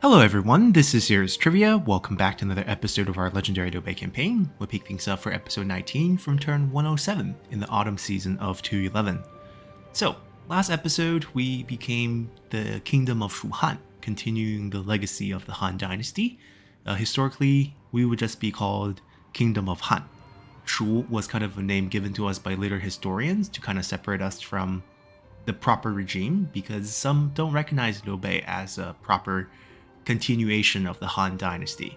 Hello everyone, this is Serious Trivia. Welcome back to another episode of our Legendary Liu Bei campaign. We'll pick things up for episode 19 from turn 107 in the autumn season of 211. So, last episode we became the Kingdom of Shu Han, continuing the legacy of the Han Dynasty. Historically, we would just be called Kingdom of Han. Shu was kind of a name given to us by later historians to kind of separate us from the proper regime, because some don't recognize Liu Bei as a proper continuation of the Han Dynasty.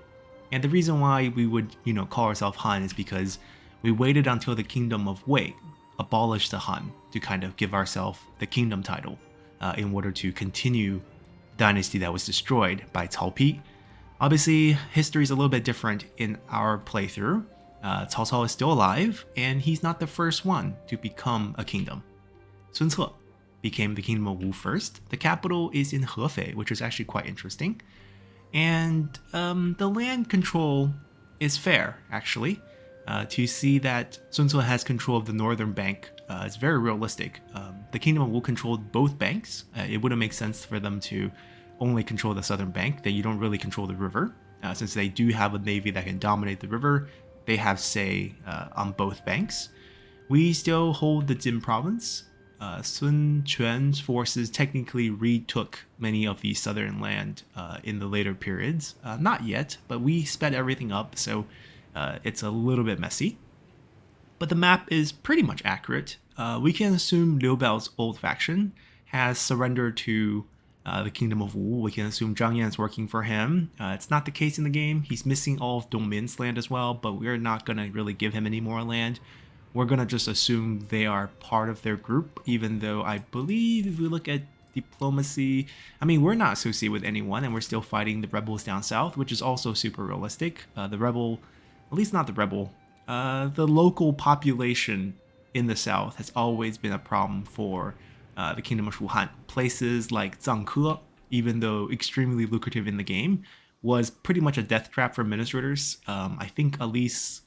And the reason why we would, call ourselves Han is because we waited until the Kingdom of Wei abolished the Han to kind of give ourselves the kingdom title in order to continue dynasty that was destroyed by Cao Pi. Obviously, history is a little bit different in our playthrough. Cao Cao is still alive, and he's not the first one to become a kingdom. Sun Ce became the kingdom of Wu first. The capital is in Hefei, which is actually quite interesting. And the land control is fair, actually. To see that Sun Ce has control of the northern bank is very realistic. The kingdom of Wu controlled both banks. It wouldn't make sense for them to only control the southern bank. Then you don't really control the river. Since they do have a navy that can dominate the river, they have say on both banks. We still hold the Jin province. Sun Quan's forces technically retook many of the southern land in the later periods. Not yet, but we sped everything up, so it's a little bit messy. But the map is pretty much accurate. We can assume Liu Bei's old faction has surrendered to the Kingdom of Wu. We can assume Zhang Yan is working for him. It's not the case in the game. He's missing all of Dongmin's land as well, but we're not going to really give him any more land. We're going to just assume they are part of their group, even though I believe if we look at diplomacy, we're not associated with anyone and we're still fighting the rebels down south, which is also super realistic. The local population in the south has always been a problem for the Kingdom of Shu Han. Places like Zhangke, even though extremely lucrative in the game, was pretty much a death trap for administrators. I think at least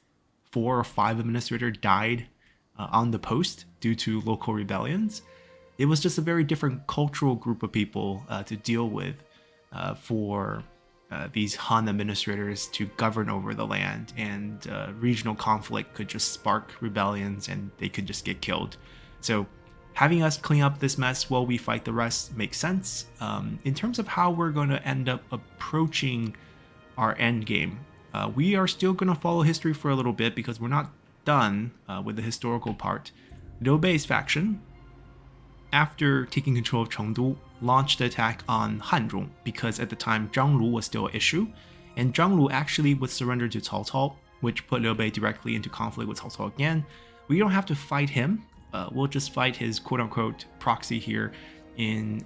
4 or 5 administrators died on the post due to local rebellions. It was just a very different cultural group of people to deal with for these Han administrators to govern over the land, and regional conflict could just spark rebellions and they could just get killed. So having us clean up this mess while we fight the rest makes sense. In terms of how we're going to end up approaching our end game, we are still going to follow history for a little bit because we're not done with the historical part. Liu Bei's faction, after taking control of Chengdu, launched the attack on Hanzhong because at the time Zhanglu was still an issue, and Zhanglu actually would surrender to Cao Cao, which put Liu Bei directly into conflict with Cao Cao again. We don't have to fight him. We'll just fight his quote-unquote proxy here in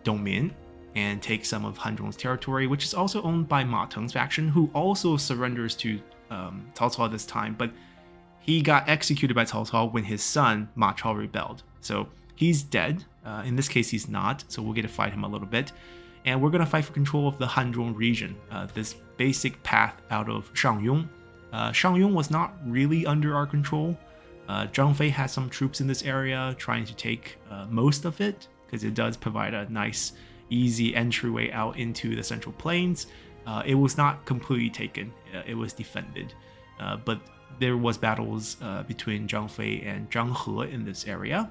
Dongmin and take some of Hanzhong's territory, which is also owned by Ma Teng's faction, who also surrenders to Cao Cao this time, but he got executed by Cao Cao when his son Ma Chao rebelled. So he's dead. In this case, he's not, so we'll get to fight him a little bit. And we're going to fight for control of the Hanzhong region, this basic path out of Shangyong. Shangyong was not really under our control. Zhang Fei has some troops in this area trying to take most of it, because it does provide a nice easy entryway out into the Central Plains. It was not completely taken, it was defended, but there was battles between Zhang Fei and Zhang He in this area.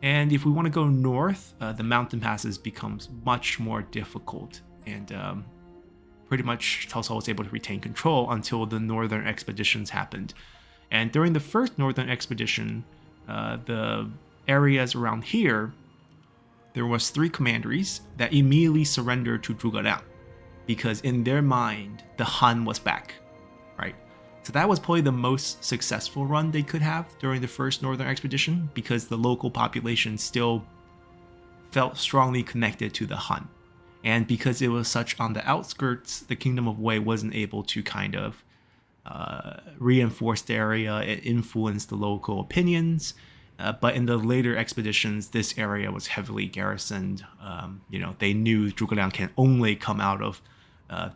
And if we want to go north, the mountain passes becomes much more difficult, and pretty much Cao Cao was able to retain control until the northern expeditions happened. And during the first northern expedition, the areas around here, there was 3 commanderies that immediately surrendered to Zhuge Liang because in their mind, the Han was back, right? So that was probably the most successful run they could have during the first northern expedition because the local population still felt strongly connected to the Han. And because it was such on the outskirts, the Kingdom of Wei wasn't able to kind of reinforce the area. It influenced the local opinions. But in the later expeditions, this area was heavily garrisoned. They knew Zhuge Liang can only come out of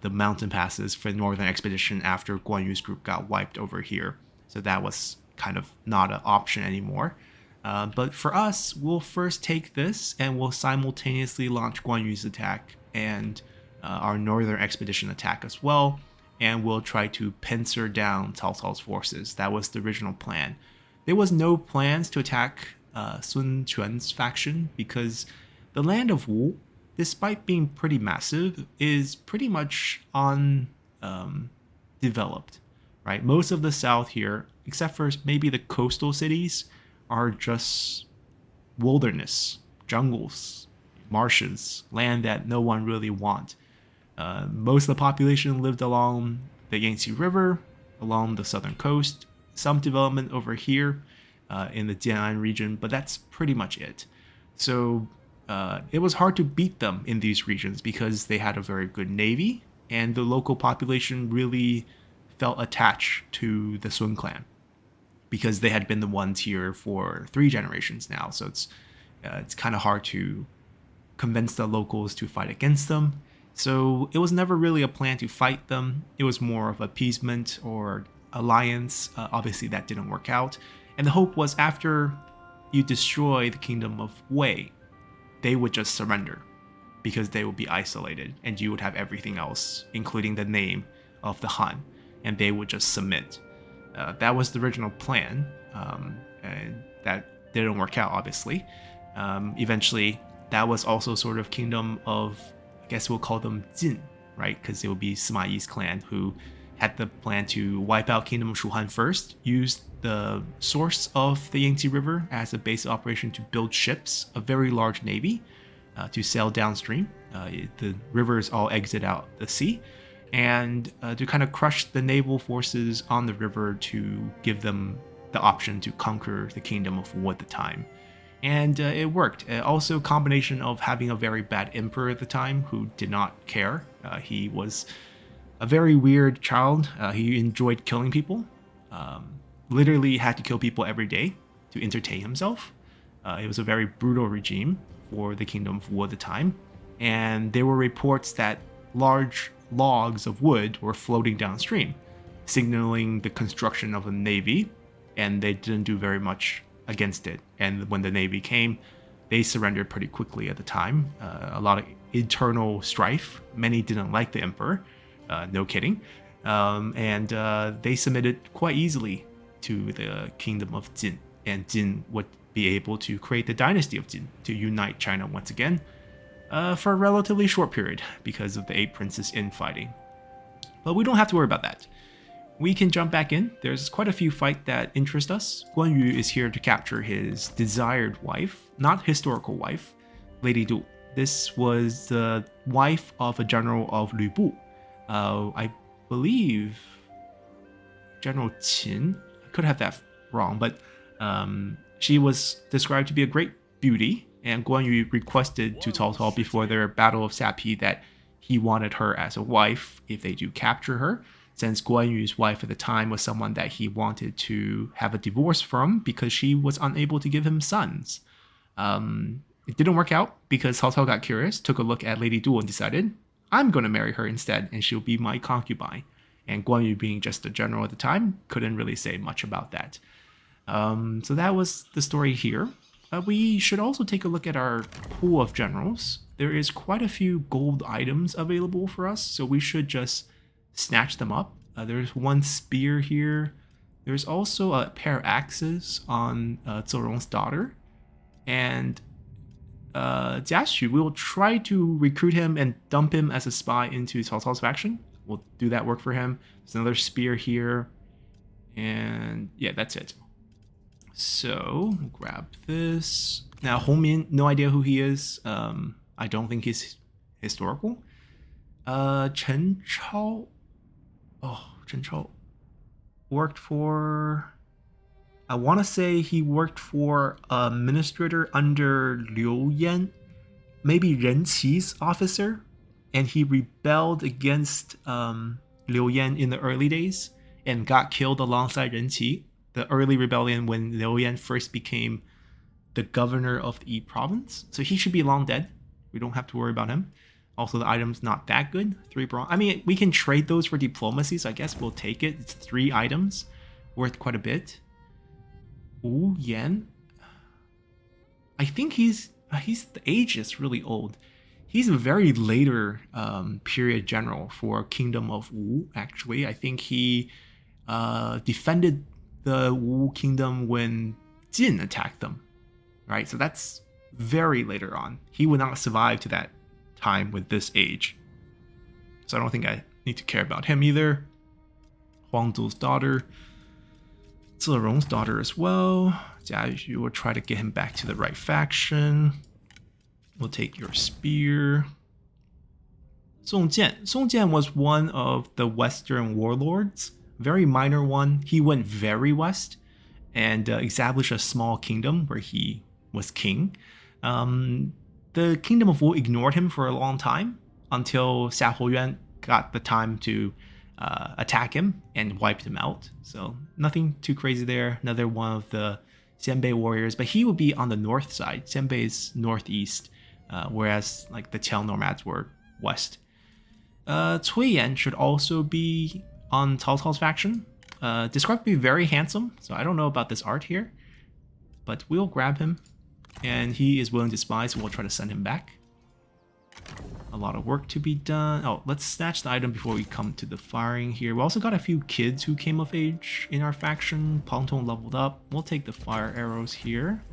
the mountain passes for the northern expedition after Guan Yu's group got wiped over here. So that was kind of not an option anymore. But for us, we'll first take this and we'll simultaneously launch Guan Yu's attack and our northern expedition attack as well, and we'll try to pincer down Cao Cao's forces. That was the original plan. There was no plans to attack Sun Quan's faction because the land of Wu, despite being pretty massive, is pretty much undeveloped, right? Most of the south here, except for maybe the coastal cities, are just wilderness, jungles, marshes, land that no one really wants. Most of the population lived along the Yangtze River, along the southern coast, some development over here in the Jian'an region, but that's pretty much it. So it was hard to beat them in these regions because they had a very good navy, and the local population really felt attached to the Sun clan because they had been the ones here for 3 generations now. So it's kind of hard to convince the locals to fight against them. So it was never really a plan to fight them. It was more of appeasement or alliance. Obviously, that didn't work out. And the hope was after you destroy the kingdom of Wei, they would just surrender because they would be isolated and you would have everything else, including the name of the Han, and they would just submit. That was the original plan, and that didn't work out, obviously. Eventually, that was also sort of kingdom of, I guess we'll call them Jin, right? Because it would be Sima Yi's clan who had the plan to wipe out Kingdom of Shuhan first, use the source of the Yangtze River as a base of operation to build ships, a very large navy, to sail downstream. The rivers all exit out the sea, and to kind of crush the naval forces on the river to give them the option to conquer the Kingdom of Wu at the time. And it worked. Also, a combination of having a very bad emperor at the time who did not care. He was a very weird child. He enjoyed killing people. Literally had to kill people every day to entertain himself. It was a very brutal regime for the Kingdom of Wu at the time. And there were reports that large logs of wood were floating downstream, signaling the construction of a navy, and they didn't do very much against it. And when the navy came, they surrendered pretty quickly at the time. A lot of internal strife. Many didn't like the emperor, no kidding, and they submitted quite easily to the kingdom of Jin, and Jin would be able to create the dynasty of Jin to unite China once again for a relatively short period because of the 8 princes infighting. But we don't have to worry about that. We can jump back in. There's quite a few fights that interest us. Guan Yu is here to capture his desired wife, not historical wife, Lady Du. This was the wife of a general of Liu Bei. I believe General Qin. I could have that wrong, but she was described to be a great beauty, and Guan Yu requested to Cao Cao before their Battle of Sapi that he wanted her as a wife if they do capture her, since Guan Yu's wife at the time was someone that he wanted to have a divorce from because she was unable to give him sons. It didn't work out because Cao Cao got curious, took a look at Lady Du and decided, I'm going to marry her instead and she'll be my concubine. And Guan Yu, being just a general at the time, couldn't really say much about that. So that was the story here. We should also take a look at our pool of generals. There is quite a few gold items available for us, so we should just snatch them up. There's one spear here. There's also a pair of axes on Zhou daughter. And Jia Xu, we'll try to recruit him and dump him as a spy into Cao Cao's faction. We'll do that work for him. There's another spear here. And yeah, that's it. So, we'll grab this. Now, Hong Min, no idea who he is. I don't think he's historical. Chen Chao. Oh, Chen Chao worked for... I want to say he worked for a administrator under Liu Yan, maybe Ren Qi's officer, and he rebelled against Liu Yan in the early days and got killed alongside Ren Qi. The early rebellion when Liu Yan first became the governor of the Yi province. So he should be long dead. We don't have to worry about him. Also, the item's not that good. 3 bronze. I mean, we can trade those for diplomacy, so I guess we'll take it. It's 3 items, worth quite a bit. Wu Yan. I think the age is really old. He's a very later period general for Kingdom of Wu, actually. I think he defended the Wu Kingdom when Jin attacked them, right? So that's very later on. He would not survive to that time with this age. So I don't think I need to care about him either. Huang Zu's daughter. Zerong's daughter as well. Jia Yu will try to get him back to the right faction. We'll take your spear. Song Jian was one of the Western warlords. Very minor one. He went very west and established a small kingdom where he was king. The Kingdom of Wu ignored him for a long time until Xia Huoyuan got the time to attack him and wiped him out. So nothing too crazy there. Another one of the Xianbei warriors, but he would be on the north side. Xianbei is northeast, whereas like the Qiao nomads were west. Cui Yan should also be on Cao Cao's faction. Described to be very handsome, so I don't know about this art here, but we'll grab him, and he is willing to spy, so we'll try to send him back. A lot of work to be done. Oh, let's snatch the item before we come to the firing here. We also got a few kids who came of age in our faction. Peng Tong leveled up. We'll take the fire arrows here.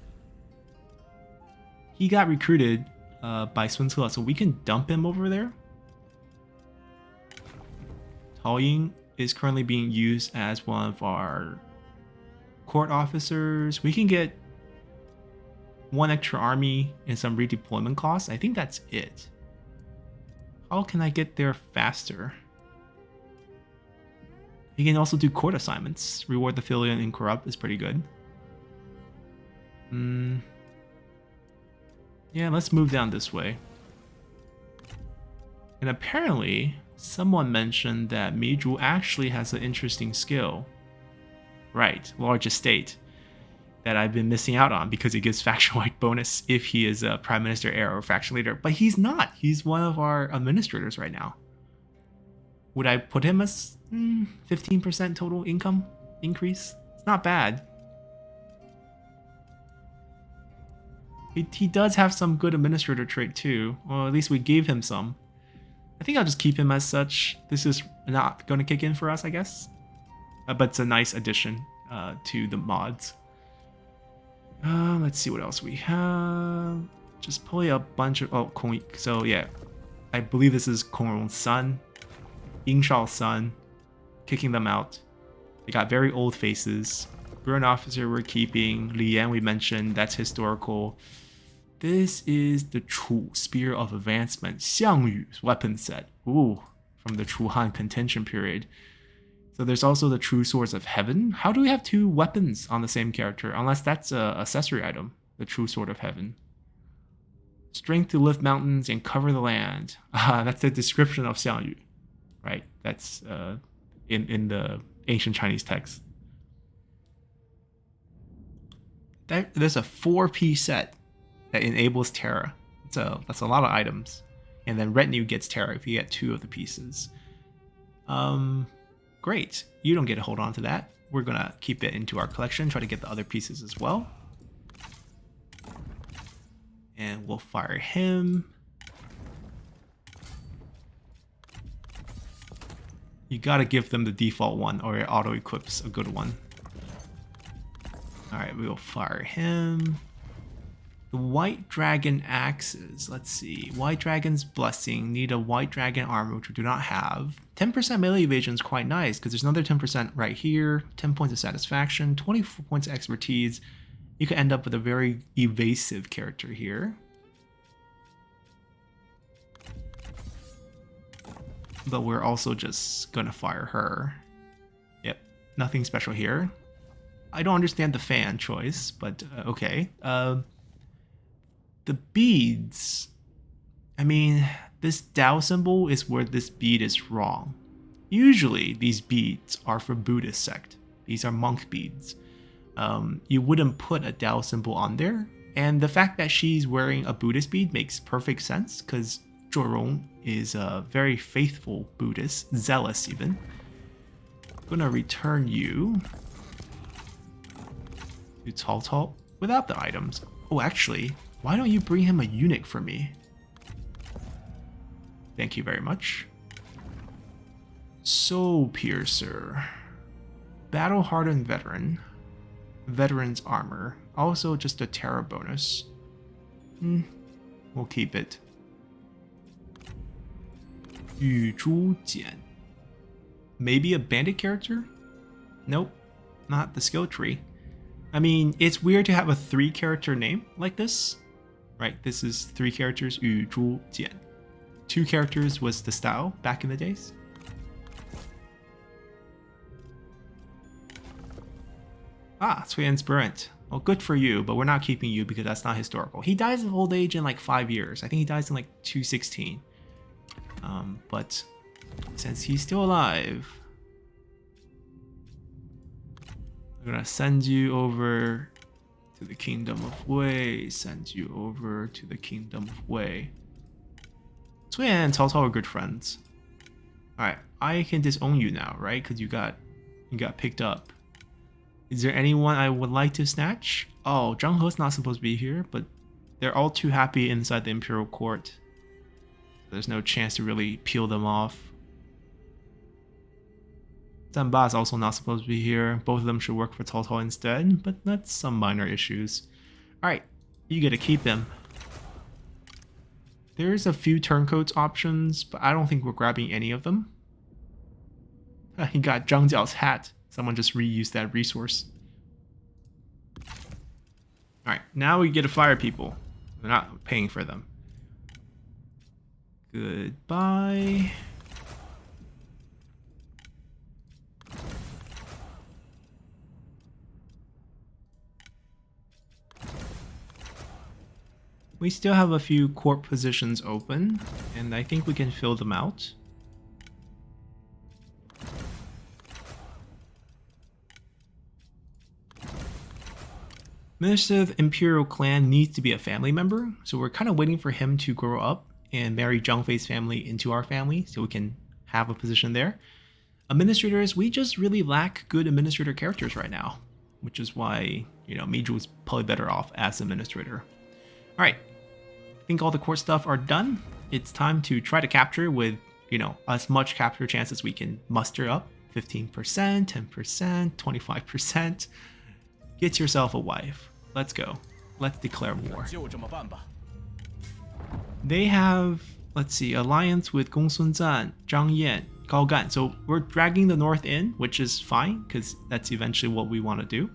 He got recruited by Sun Ce, so we can dump him over there. Tao Ying is currently being used as one of our court officers. We can get one extra army and some redeployment costs. I think that's it. How can I get there faster? You can also do court assignments. Reward the Filion in Corrupt is pretty good. Yeah, let's move down this way. And apparently, someone mentioned that Mizhu actually has an interesting skill. Right, large estate. That I've been missing out on because it gives faction-wide bonus if he is a prime minister heir or faction leader. But he's not. He's one of our administrators right now. Would I put him as 15% total income increase? It's not bad. He does have some good administrator trait too. Well, at least we gave him some. I think I'll just keep him as such. This is not going to kick in for us, I guess. But it's a nice addition to the mods. Let's see what else we have. Just probably a bunch of... Oh, Kong... So, yeah. I believe this is Kong Rong's son. Ying Shao's son. Kicking them out. They got very old faces. Burn officer we're keeping. Li Yan we mentioned. That's historical. This is the Chu Spear of Advancement. Xiang Yu's weapon set. Ooh. From the Chu Han contention period. So there's also the True Swords of Heaven. How do we have two weapons on the same character? Unless that's an accessory item. The True Sword of Heaven. Strength to lift mountains and cover the land. That's the description of Xiang Yu. Right? That's in the ancient Chinese text. There's a 4-piece set that enables Terra. That's a lot of items. And then Retinue gets Terra if you get 2 of the pieces. Great. You don't get to hold on to that. We're going to keep it into our collection, try to get the other pieces as well. And we'll fire him. You got to give them the default one or it auto-equips a good one. Alright, we'll fire him. The White Dragon axes. Let's see. White Dragon's Blessing. Need a White Dragon armor, which we do not have. 10% melee evasion is quite nice, because there's another 10% right here. 10 points of satisfaction. 24 points of expertise. You could end up with a very evasive character here. But we're also just going to fire her. Yep. Nothing special here. I don't understand the fan choice, but okay. The beads, I mean, this Tao symbol is where this bead is wrong. Usually these beads are for Buddhist sect. These are monk beads. You wouldn't put a Tao symbol on there. And the fact that she's wearing a Buddhist bead makes perfect sense because Zhuorong is a very faithful Buddhist, zealous even. I'm gonna return you to Cao Cao without the items. Oh, actually, why don't you bring him a eunuch for me? Thank you very much. Soul Piercer. Battle Hardened Veteran. Veteran's Armor. Also just a Terra bonus. We'll keep it. 雨珠简. Maybe a bandit character? Nope, not the skill tree. I mean, it's weird to have a 3-character name like this. Right, this is 3 characters, 雨珠简. 2 characters was the style back in the days. Ah, Sui Inspirant. Well, good for you, but we're not keeping you because that's not historical. He dies of old age in like 5 years. I think he dies in like 216. But since he's still alive, I'm gonna send you over to the Kingdom of Wei. Send you over to the Kingdom of Wei. Cui and Cao Cao are good friends. Alright, I can disown you now, right? Because you got picked up. Is there anyone I would like to snatch? Oh, Zhang He's not supposed to be here, but they're all too happy inside the Imperial Court. There's no chance to really peel them off. Zhan Ba is also not supposed to be here. Both of them should work for Cao Cao instead, but that's some minor issues. Alright, you get to keep him. There's a few turncoats options, but I don't think we're grabbing any of them. He got Zhang Jiao's hat. Someone just reused that resource. Alright, now we get to fire people. We're not paying for them. Goodbye. We still have a few court positions open, and I think we can fill them out. Minister of the Imperial Clan needs to be a family member, so we're kind of waiting for him to grow up and marry Zhang Fei's family into our family so we can have a position there. Administrators, we just really lack good administrator characters right now, which is why, you know, Meiju is probably better off as administrator. Alright, I think all the court stuff are done. It's time to try to capture with, you know, as much capture chance as we can muster up. 15%, 10%, 25%. Get yourself a wife. Let's go. Let's declare war. They have, let's see, alliance with Gong Sunzan, Zhang Yan, Gao Gan. So we're dragging the north in, which is fine, because that's eventually what we want to do.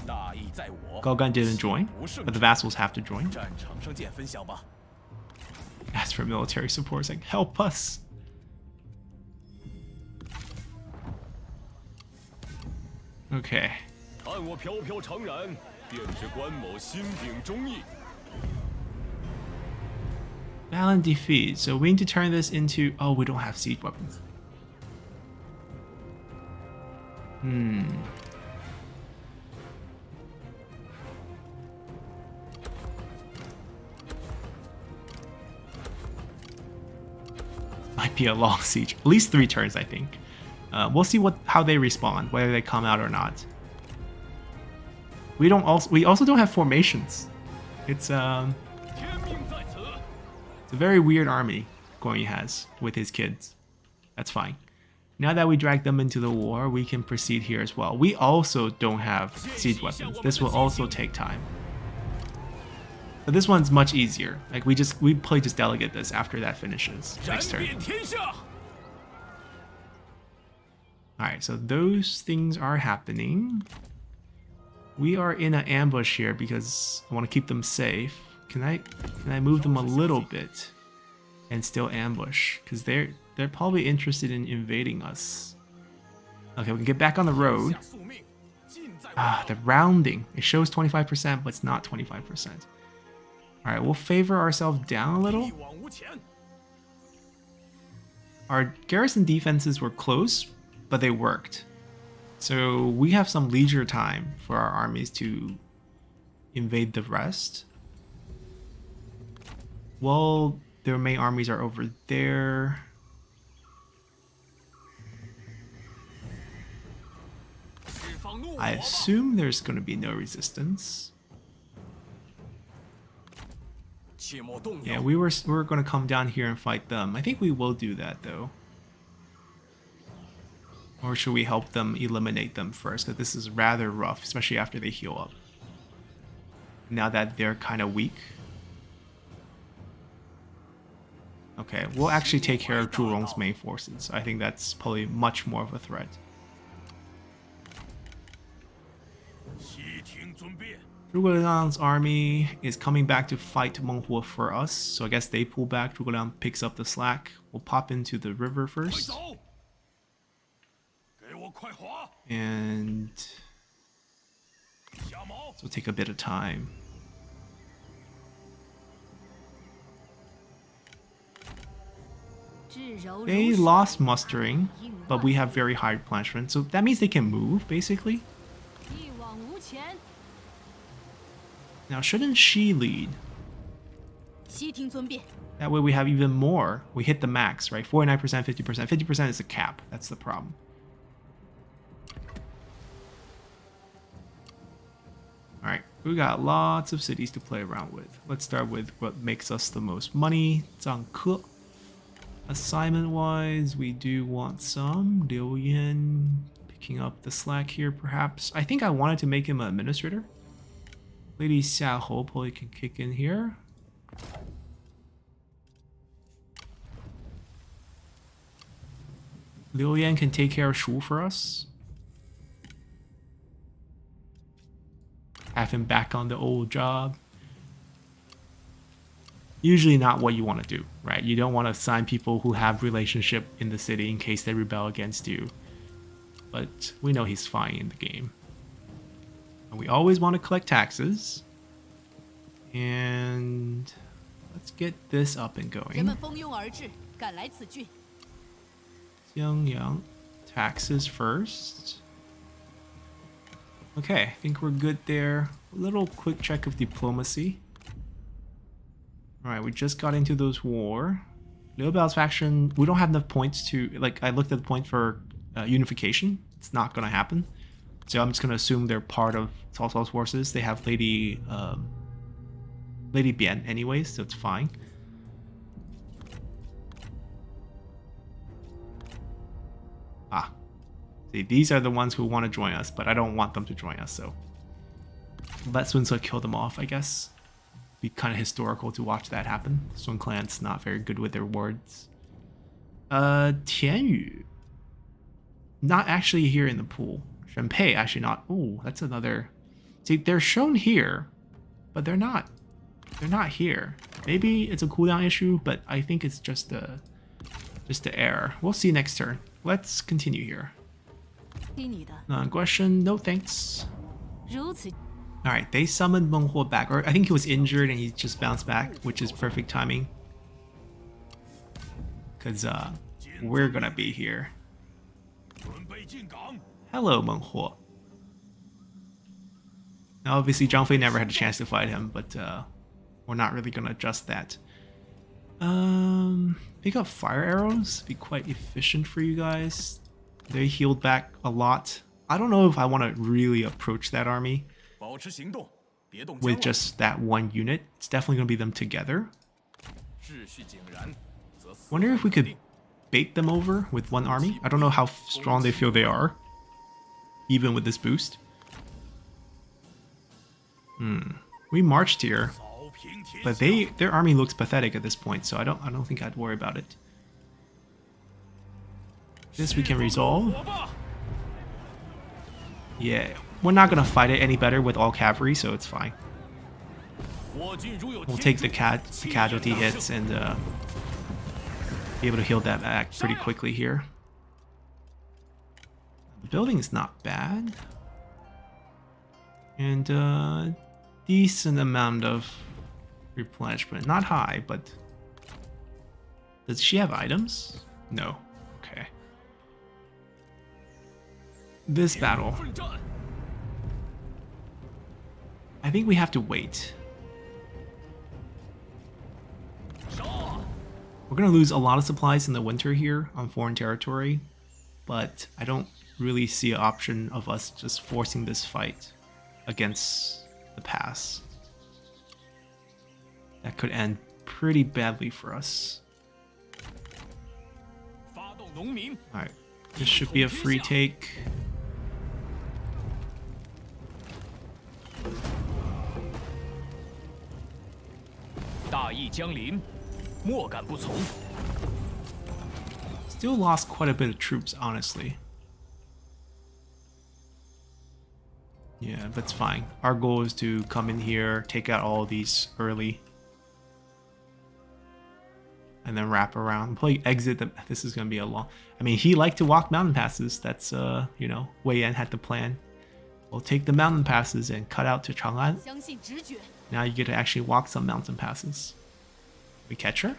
Gao Gan didn't join, but the vassals have to join. As for military support, it's like, help us. Okay. Balance defeat. So we need to turn this into... Oh, we don't have siege weapons. Might be a long siege. At least 3 turns, I think. We'll see how they respond, whether they come out or not. We also don't have formations. It's a very weird army Guan Yu has with his kids. That's fine. Now that we drag them into the war, we can proceed here as well. We also don't have siege weapons. This will also take time. But this one's much easier. Like we play just delegate this after that finishes next turn. Alright, so those things are happening. We are in an ambush here because I want to keep them safe. Can I move them a little bit and still ambush? Because they're probably interested in invading us. Okay, we can get back on the road. Ah, the rounding. It shows 25%, but it's not 25%. Alright, we'll favor ourselves down a little. Our garrison defenses were close, but they worked. So we have some leisure time for our armies to invade the rest. Well, their main armies are over there. I assume there's going to be no resistance. Yeah, we were going to come down here and fight them. I think we will do that though. Or should we help them eliminate them first? Because this is rather rough, especially after they heal up. Now that they're kind of weak. Okay, we'll actually take care of Zhu Rong's main forces. I think that's probably much more of a threat. Zhuge Liang's army is coming back to fight Meng Huo for us, so I guess they pull back. Zhuge Liang picks up the slack. We'll pop into the river first. And this will take a bit of time. They lost mustering, but we have very high replenishment, so that means they can move, basically. Now, shouldn't she lead? That way we have even more. We hit the max, right? 49%, 50%. 50% is the cap. That's the problem. Alright, we got lots of cities to play around with. Let's start with what makes us the most money. Zhangke. Assignment-wise, we do want some. Liu Yan picking up the slack here, perhaps. I think I wanted to make him an administrator. Lady Xiahou probably can kick in here. Liu Yan can take care of Shu for us. Have him back on the old job. Usually not what you want to do, right? You don't want to assign people who have relationship in the city in case they rebel against you. But we know he's fine in the game. And we always want to collect taxes. And let's get this up and going. Xiangyang, taxes first. Okay, I think we're good there. A little quick check of diplomacy. Alright, we just got into those war. Liu Bei's faction, we don't have enough points to, like, I looked at the point for unification. It's not going to happen. So I'm just going to assume they're part of Cao Cao's forces. They have Lady Bian anyways, so it's fine. Ah. See, these are the ones who want to join us, but I don't want them to join us, so let Sun Ce kill them off, I guess. Be kind of historical to watch that happen. Sun Clan's not very good with their words. Tianyu. Not actually here in the pool. Shenpei actually not. Oh, that's another. See, they're shown here, but they're not. They're not here. Maybe it's a cooldown issue, but I think it's just the error. We'll see next turn. Let's continue here. Non-question. No thanks. Alright, they summoned Meng Huo back, or I think he was injured and he just bounced back, which is perfect timing. Because we're gonna be here. Hello, Meng Huo. Now obviously Zhang Fei never had a chance to fight him, but we're not really gonna adjust that. Pick up fire arrows, be quite efficient for you guys. They healed back a lot. I don't know if I want to really approach that army with just that one unit. It's definitely going to be them together. Wonder if we could bait them over with one army. I don't know how strong they feel they are, even with this boost. We marched here, but their army looks pathetic at this point, so I don't think I'd worry about it. This we can resolve. Yeah, we're not gonna fight it any better with all cavalry, so it's fine. We'll take the casualty hits and be able to heal that back pretty quickly here. The building is not bad, and decent amount of replenishment. Not high, but does she have items? No. Okay. This battle, I think we have to wait. We're gonna lose a lot of supplies in the winter here on foreign territory, but I don't really see an option of us just forcing this fight against the pass. That could end pretty badly for us. Alright, this should be a free take. Still lost quite a bit of troops, honestly. Yeah, but it's fine. Our goal is to come in here, take out all of these early, and then wrap around. Play exit. This is going to be a long... I mean, he liked to walk mountain passes. That's, you know, Wei Yan had the plan. We'll take the mountain passes and cut out to Chang'an. Now you get to actually walk some mountain passes. We catch her?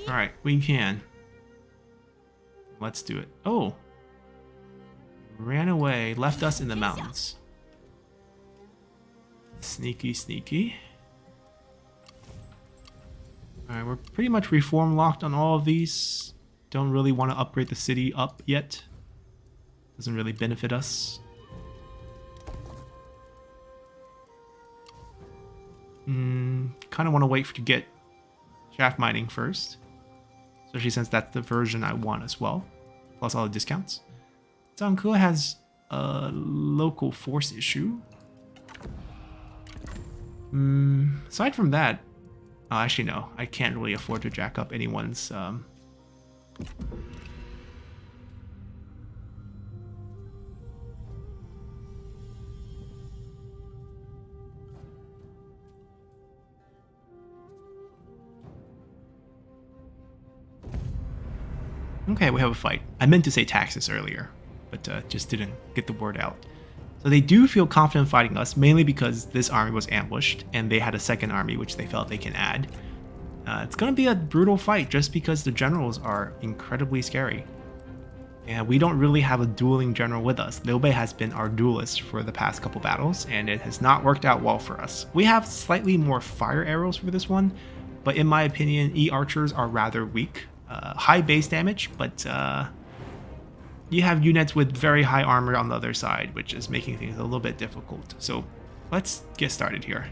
Alright, we can. Let's do it. Oh! Ran away, left us in the mountains. Sneaky, sneaky. Alright, we're pretty much reform locked on all of these. Don't really want to upgrade the city up yet. Doesn't really benefit us. Kind of want to wait to get shaft mining first. Especially since that's the version I want as well. Plus all the discounts. Zhangke has a local force issue. Aside from that, actually no, I can't really afford to jack up anyone's Okay, we have a fight. I meant to say taxes earlier, but just didn't get the word out. So they do feel confident fighting us, mainly because this army was ambushed, and they had a second army which they felt they can add. It's going to be a brutal fight, just because the generals are incredibly scary. And we don't really have a dueling general with us. Liu Bei has been our duelist for the past couple battles, and it has not worked out well for us. We have slightly more fire arrows for this one, but in my opinion, E-archers are rather weak. High base damage, but you have units with very high armor on the other side, which is making things a little bit difficult. So let's get started here.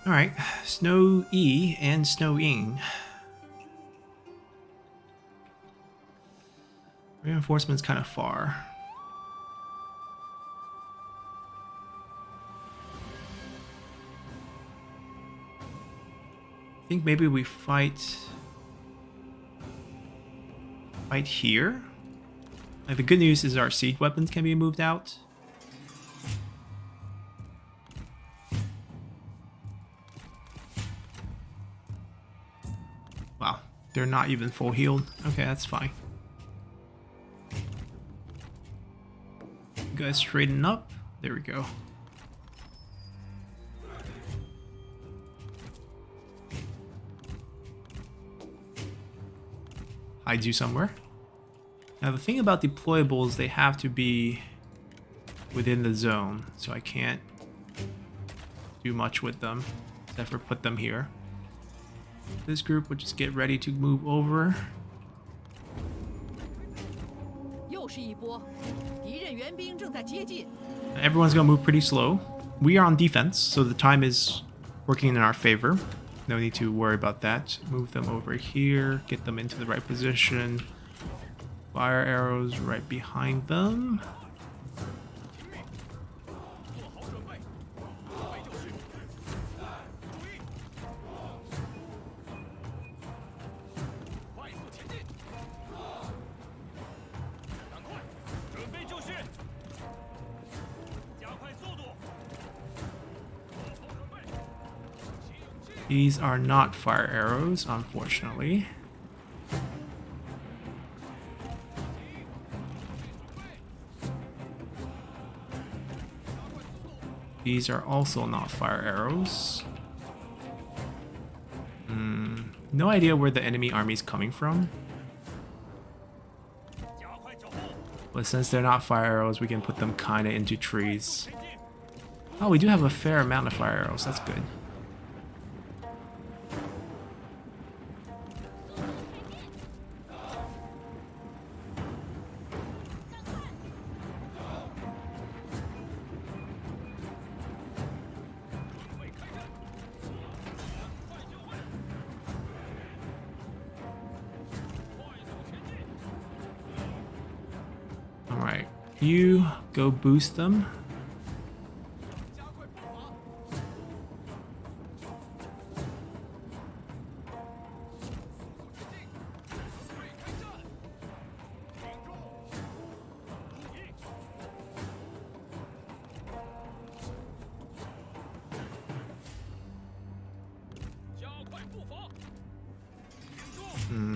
Alright, Snow E and Snow Ying. Reinforcement's kind of far. I think maybe we fight here. The good news is our siege weapons can be moved out. Wow, they're not even full healed. Okay, that's fine. You guys straighten up. There we go. Hide you somewhere. Now the thing about deployables, they have to be within the zone, so I can't do much with them, except for put them here. This group will just get ready to move over. Everyone's gonna move pretty slow. We are on defense, so the time is working in our favor. No need to worry about that. Move them over here, get them into the right position. Fire arrows right behind them. These are not fire arrows, unfortunately. These are also not fire arrows. No idea where the enemy army is coming from. But since they're not fire arrows, we can put them kind of into trees. Oh, we do have a fair amount of fire arrows. That's good. You go boost them.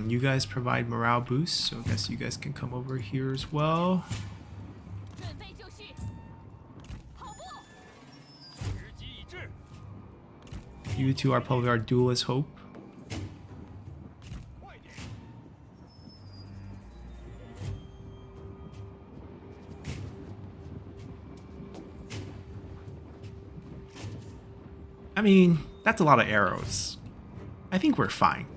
You guys provide morale boosts, so I guess you guys can come over here as well. You two are probably our duelist hope. I mean, that's a lot of arrows. I think we're fine.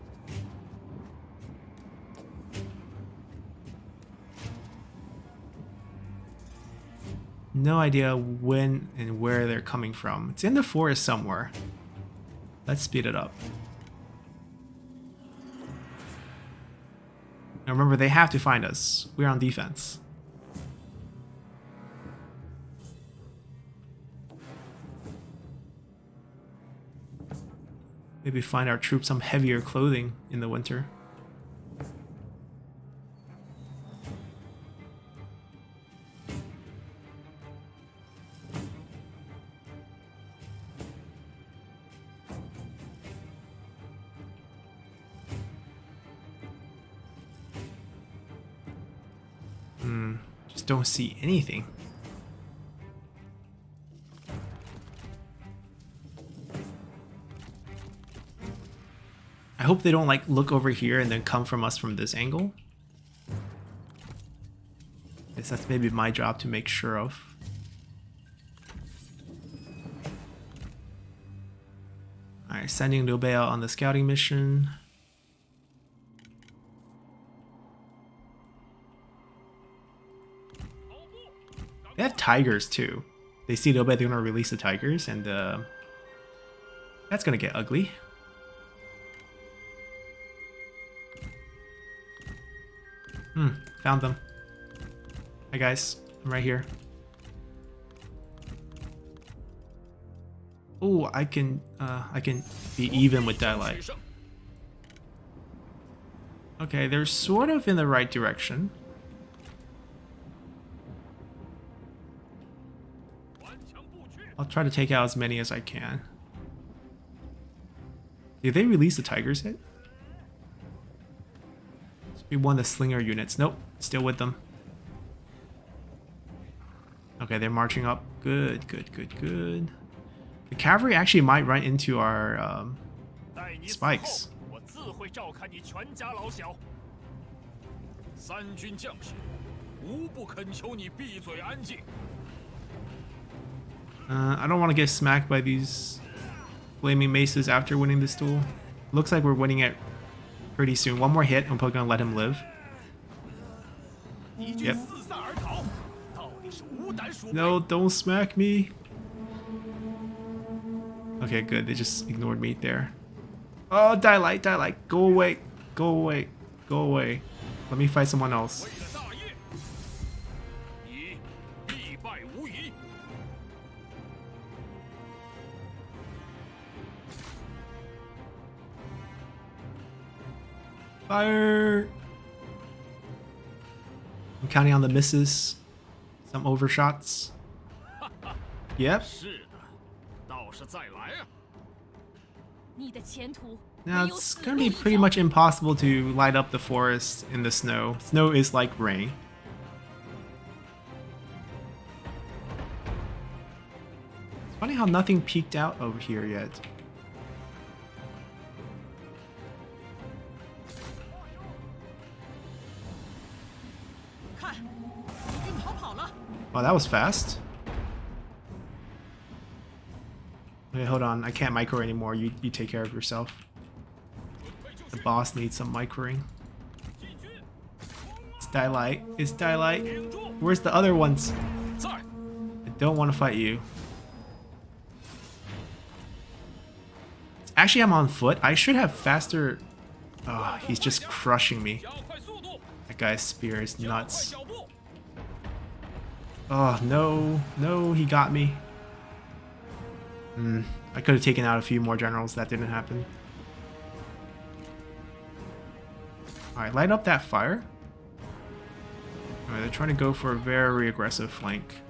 No idea when and where they're coming from. It's in the forest somewhere. Let's speed it up. Now remember, they have to find us. We're on defense. Maybe find our troops some heavier clothing in the winter. Just don't see anything. I hope they don't like look over here and then come from us from this angle. Guess that's maybe my job to make sure of. Alright, sending Liu Bei out on the scouting mission. They have tigers too. They see Liu Bei, they're gonna release the tigers, and that's gonna get ugly. Found them. Hi guys, I'm right here. Oh, I can be even with daylight. Okay, they're sort of in the right direction. I'll try to take out as many as I can. Did they release the tigers yet? We won the slinger units. Nope, still with them. Okay, they're marching up. Good, good, good, good. The cavalry actually might run into our spikes. I don't want to get smacked by these flaming maces after winning this duel. Looks like we're winning it pretty soon. One more hit, I'm probably gonna let him live. Yep. No, don't smack me. Okay, good. They just ignored me there. Oh, daylight, daylight. Go away. Go away. Go away. Let me fight someone else. Fire! I'm counting on the misses. Some overshots. Yep. Now it's gonna be pretty much impossible to light up the forest in the snow. Snow is like rain. It's funny how nothing peeked out over here yet. Oh, that was fast. Okay, hold on. I can't micro anymore. You take care of yourself. The boss needs some microing. It's daylight. It's daylight. Where's the other ones? I don't want to fight you. Actually, I'm on foot. I should have faster... Oh, he's just crushing me. That guy's spear is nuts. Oh, no. No, he got me. I could have taken out a few more generals. That didn't happen. Alright, light up that fire. Alright, they're trying to go for a very aggressive flank.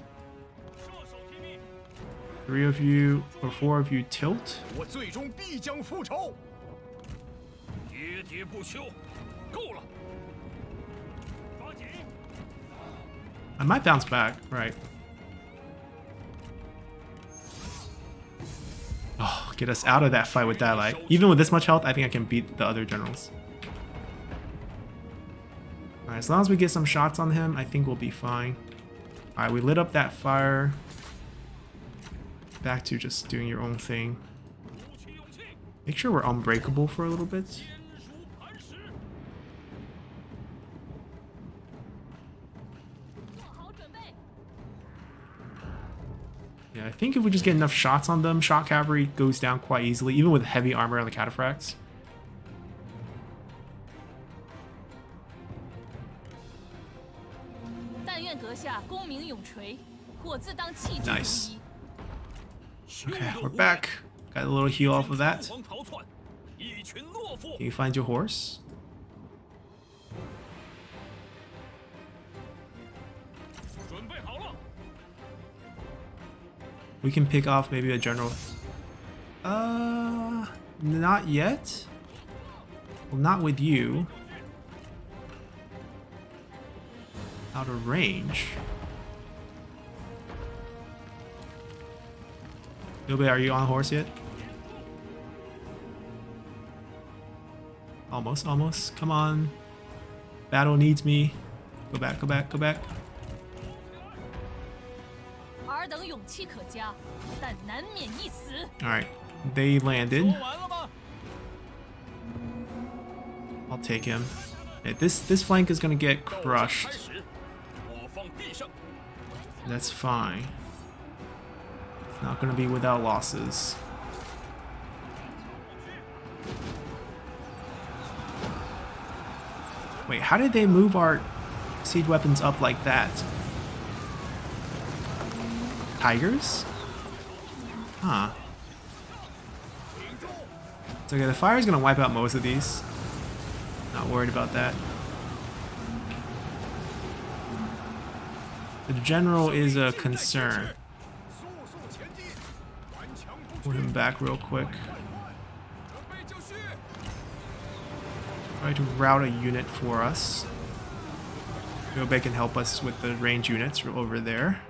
3 of you, or 4 of you tilt. I might bounce back, right. Oh, get us out of that fight with that light. Even with this much health, I think I can beat the other generals. Alright, as long as we get some shots on him, I think we'll be fine. Alright, we lit up that fire. Back to just doing your own thing. Make sure we're unbreakable for a little bit. Yeah, I think if we just get enough shots on them, shock cavalry goes down quite easily, even with heavy armor on the cataphracts. Nice. Okay, we're back. Got a little heal off of that. Can you find your horse? We can pick off maybe a general. Not yet. Well, not with you. Out of range. Liu Bei, are you on horse yet? Almost, almost. Come on. Battle needs me. Go back, go back, go back. Alright, they landed. I'll take him. Okay, this flank is gonna get crushed. That's fine. It's not gonna be without losses. Wait, how did they move our siege weapons up like that? Tigers? Huh. It's okay, the fire's gonna wipe out most of these. Not worried about that. The general is a concern. Pull him back real quick. Try to route a unit for us. Liu Bei can help us with the range units over there.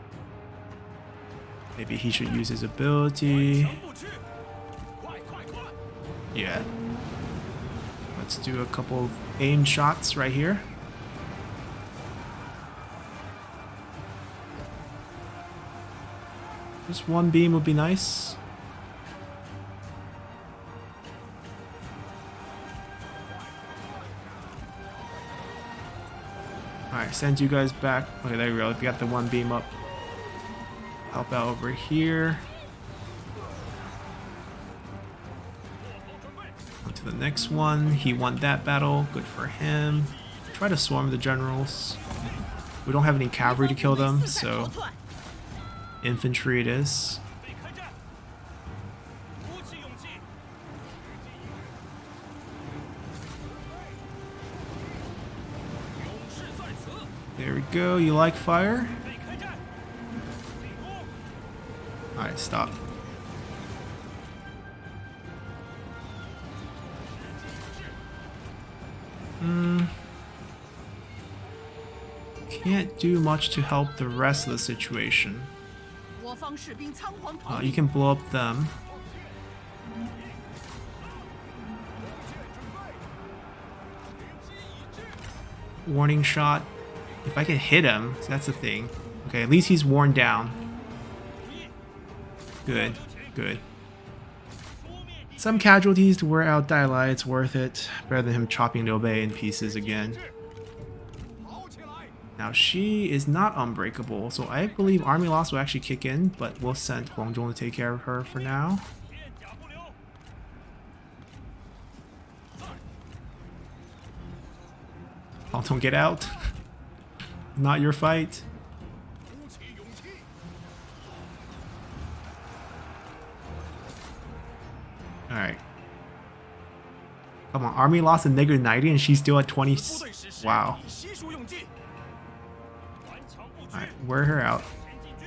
Maybe he should use his ability. Yeah. Let's do a couple of aim shots right here. Just one beam would be nice. Alright, send you guys back. Okay, there we go. We got the one beam up. Help out over here. On to the next one. He won that battle. Good for him. Try to swarm the generals. We don't have any cavalry to kill them, so infantry it is. There we go. You like fire? Alright, stop. Can't do much to help the rest of the situation. You can blow up them. Warning shot. If I can hit him, so that's the thing. Okay, at least he's worn down. Good, good. Some casualties to wear out Dai Lai, it's worth it. Better than him chopping Liu Bei in pieces again. Now she is not unbreakable, so I believe army loss will actually kick in, but we'll send Huang Zhong to take care of her for now. Huang Zhong, get out. Not your fight. Alright. Come on, army lost a -90 and she's still at 20. Wow. Alright, wear her out.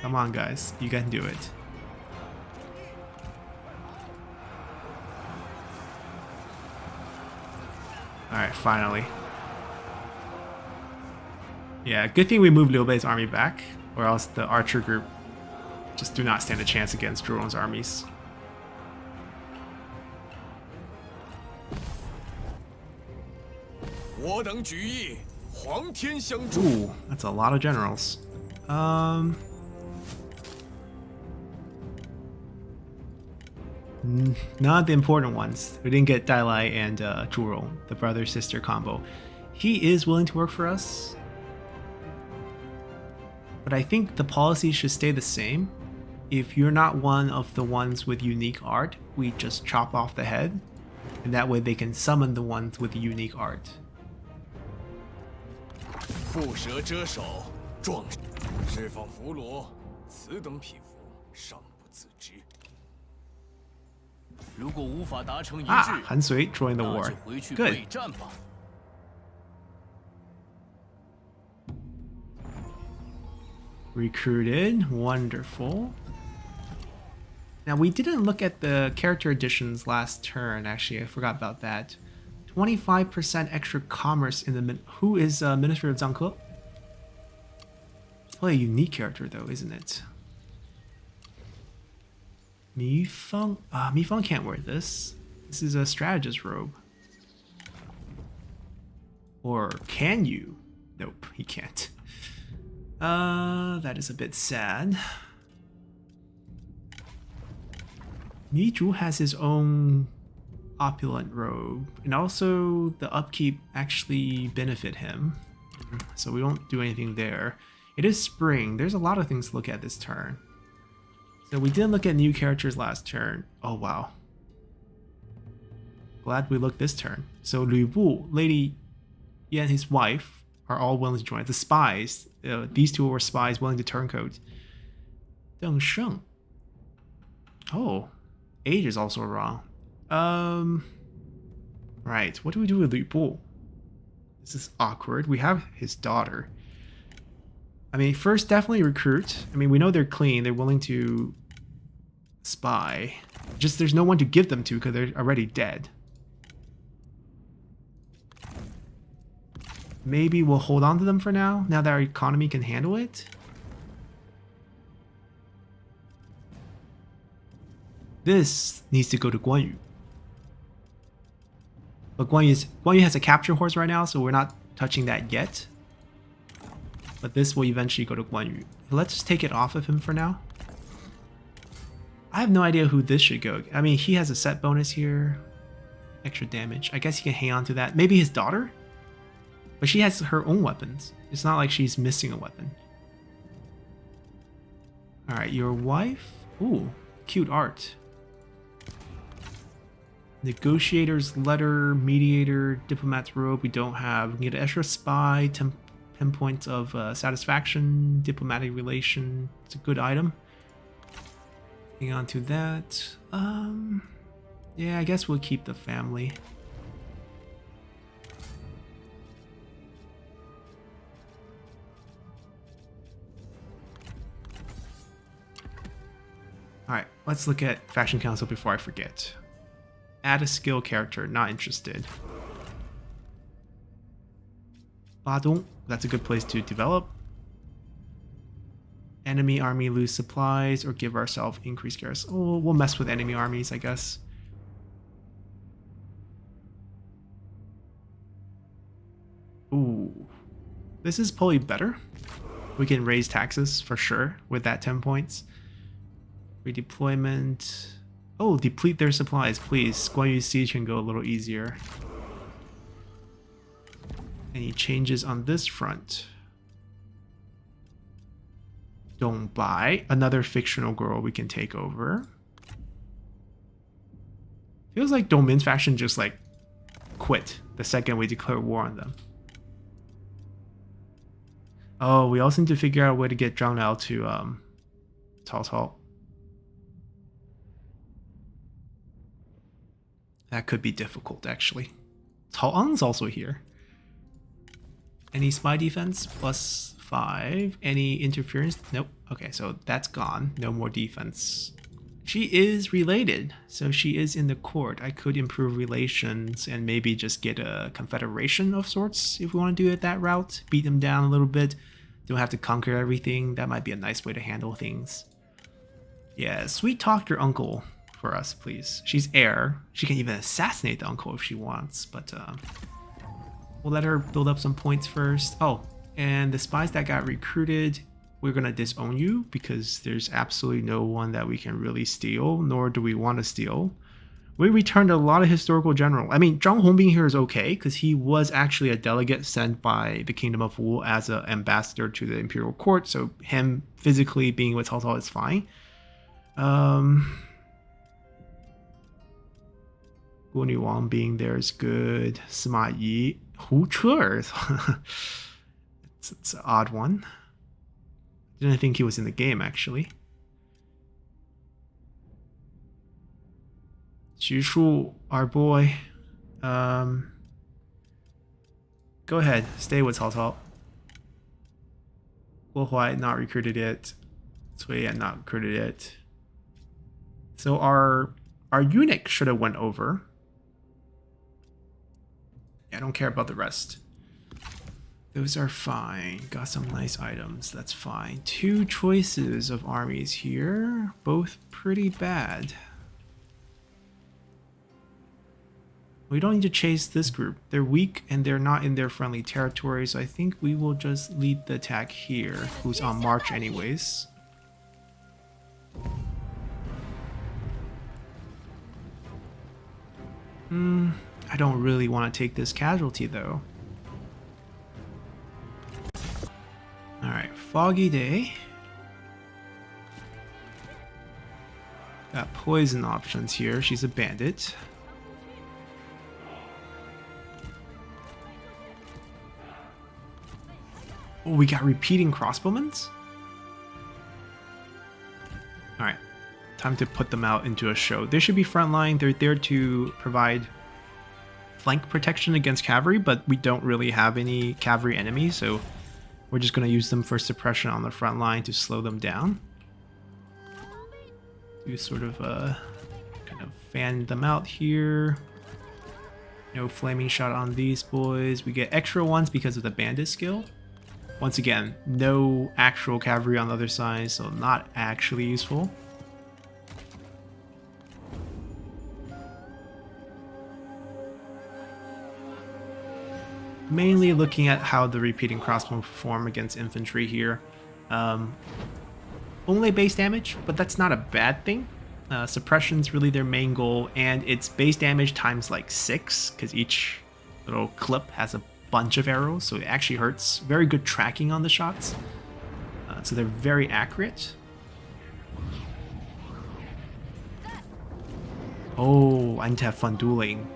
Come on, guys. You can do it. Alright, finally. Yeah, good thing we moved Liu Bei's army back, or else the archer group just do not stand a chance against Zhuge Rong's armies. Ooh, that's a lot of generals. Not the important ones. We didn't get Dai Lai and Zhuge Rong, the brother-sister combo. He is willing to work for us. But I think the policy should stay the same. If you're not one of the ones with unique art, we just chop off the head. And that way they can summon the ones with the unique art. Ah, Han Sui joined the war. Good. Recruited. Wonderful. Now, we didn't look at the character additions last turn, actually. I forgot about that. 25% extra commerce in the... Who is Minister of Zhangke? It's probably a unique character, though, isn't it? Mi Feng? Mi Feng can't wear this. This is a strategist robe. Or can you? Nope, he can't. That is a bit sad. Mi Zhu has his own opulent robe, and also the upkeep actually benefit him, so we won't do anything there. It is spring. There's a lot of things to look at this turn. So we didn't look at new characters last turn. Oh wow. Glad we looked this turn. So Liu Bu, Lady Yi and his wife are all willing to join. The spies, these two were spies willing to turncoat. Deng Sheng. Oh, age is also wrong. Right, what do we do with Liu Bu? This is awkward. We have his daughter. I mean, first, definitely recruit. I mean, we know they're clean. They're willing to spy. Just there's no one to give them to because they're already dead. Maybe we'll hold on to them for now that our economy can handle it. This needs to go to Guan Yu. But Guan Yu has a capture horse right now, so we're not touching that yet. But this will eventually go to Guan Yu. Let's just take it off of him for now. I have no idea who this should go. I mean, he has a set bonus here. Extra damage. I guess he can hang on to that. Maybe his daughter? But she has her own weapons. It's not like she's missing a weapon. Alright, your wife? Ooh, cute art. Negotiator's letter, mediator, diplomat's robe we don't have. We can get an extra spy, 10 points of satisfaction, diplomatic relation. It's a good item. Hang on to that. Yeah, I guess we'll keep the family. Alright, let's look at Faction Council before I forget. Add a skill character, not interested. Badong, that's a good place to develop. Enemy army lose supplies or give ourselves increased garrison. Oh, we'll mess with enemy armies, I guess. Ooh, this is probably better. We can raise taxes for sure with that 10 points. Redeployment. Oh, deplete their supplies, please. Guan Yu's siege can go a little easier. Any changes on this front? Don't buy. Another fictional girl we can take over. Feels like Dongmin's faction just like quit the second we declare war on them. Oh, we also need to figure out a way to get Zhang Liao to Cao Cao. That could be difficult, actually. Taoang's also here. Any spy defense? +5. Any interference? Nope. Okay, so that's gone. No more defense. She is related, so she is in the court. I could improve relations and maybe just get a confederation of sorts if we want to do it that route. Beat them down a little bit. Don't have to conquer everything. That might be a nice way to handle things. Yeah, sweet talk your uncle for us, please. She's heir. She can even assassinate the uncle if she wants, but we'll let her build up some points first. Oh, and the spies that got recruited, we're gonna disown you because there's absolutely no one that we can really steal, nor do we want to steal. We returned a lot of historical general. I mean, Zhang Hong being here is okay because he was actually a delegate sent by the Kingdom of Wu as an ambassador to the Imperial Court, so him physically being with Cao Cao is fine. Guo Wang being there is good. Sima Yi, Hu Che. It's an odd one. Didn't think he was in the game, actually. Xu Shu, our boy. Go ahead, stay with Cao Cao. Guo Huai not recruited yet. Cui Yan not recruited yet. So our eunuch should have went over. Yeah, I don't care about the rest. Those are fine. Got some nice items. That's fine. 2 choices of armies here. Both pretty bad. We don't need to chase this group. They're weak and they're not in their friendly territory, so I think we will just lead the attack here, who's on march anyways. I don't really want to take this casualty though. Alright, foggy day. Got poison options here. She's a bandit. Oh, we got repeating crossbowmen? Alright, time to put them out into a show. They should be frontline. They're there to provide flank protection against cavalry, but we don't really have any cavalry enemies, so we're just going to use them for suppression on the front line to slow them down. Do sort of kind of fan them out here. No flaming shot on these boys. We get extra ones because of the bandit skill. Once again, no actual cavalry on the other side, so not actually useful. Mainly looking at how the repeating crossbow perform against infantry here. Only base damage, but that's not a bad thing. Suppression's really their main goal, and it's base damage times like 6, because each little clip has a bunch of arrows, so it actually hurts. Very good tracking on the shots, so they're very accurate. Oh, I need to have fun dueling.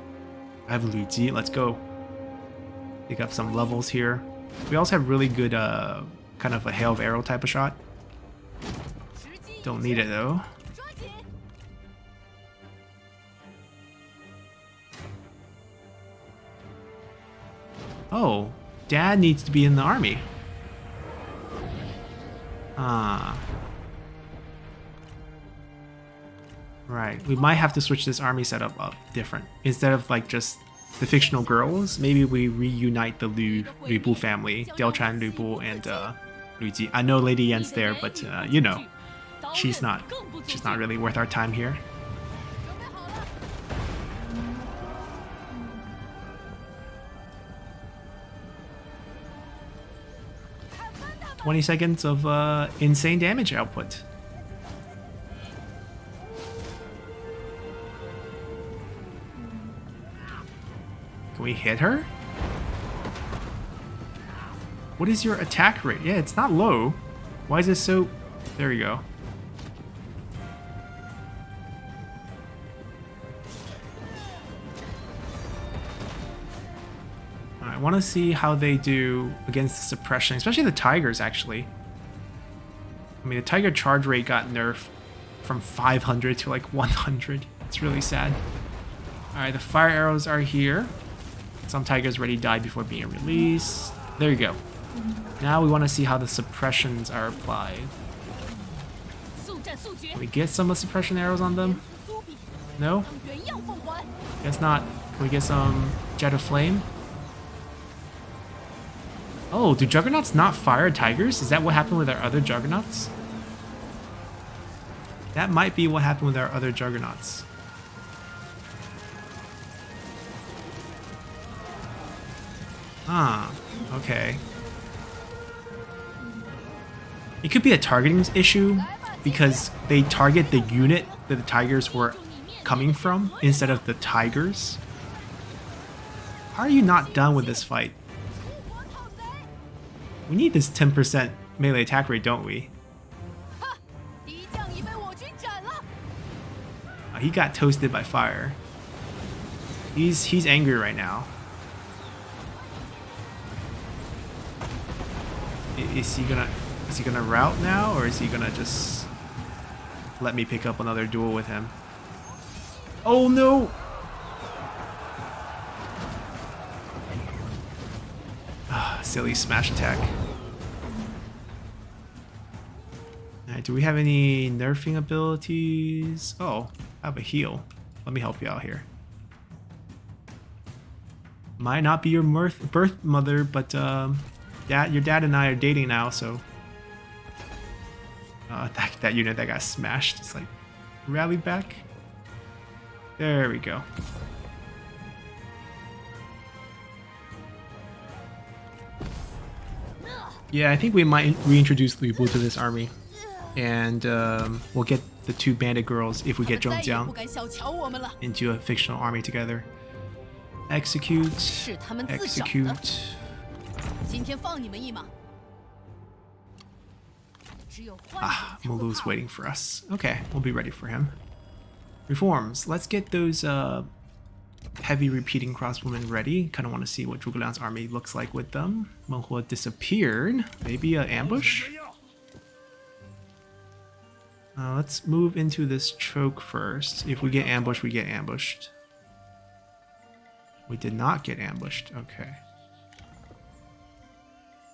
I have Liu Ji, let's go. Pick up some levels here. We also have really good kind of a hail of arrow type of shot. Don't need it though. Oh, Dad needs to be in the army. Ah. Right, we might have to switch this army setup up different. Instead of like just the fictional girls, maybe we reunite the Liu Bu family, Diao-Chan, Liu Bu, and Liu Ji. I know Lady Yan's there, but you know, she's not really worth our time here. "20 seconds of insane damage output. Can we hit her? What is your attack rate? Yeah, it's not low. Why is it so... There we go. I want to see how they do against the suppression, especially the tigers, actually. I mean, the tiger charge rate got nerfed from 500 to like 100. It's really sad. Alright, the fire arrows are here. Some tigers already died before being released. There you go. Now we want to see how the suppressions are applied. Can we get some of the suppression arrows on them? No? Guess not. Can we get some Jet of Flame? Oh, do Juggernauts not fire tigers? Is that what happened with our other Juggernauts? That might be what happened with our other Juggernauts. Ah, okay. It could be a targeting issue because they target the unit that the tigers were coming from instead of the tigers. How are you not done with this fight? We need this 10% melee attack rate, don't we? Oh, he got toasted by fire. He's angry right now. Is he gonna route now, or is he gonna just let me pick up another duel with him? Oh no! Silly smash attack. Alright, do we have any nerfing abilities? Oh, I have a heal. Let me help you out here. Might not be your birth mother, but your dad and I are dating now, so that unit that got smashed is like rallied back. There we go. Yeah, I think we might reintroduce Liu Bei to this army, and we'll get the two bandit girls if we get Zhongjiang into a fictional army together. Execute. Execute. Ah, Mulu's waiting for us. Okay, we'll be ready for him. Reforms. Let's get those heavy repeating crossbowmen ready. Kind of want to see what Zhuge Liang's army looks like with them. Menghua disappeared. Maybe an ambush? Let's move into this choke first. If we get ambushed, we get ambushed. We did not get ambushed. Okay.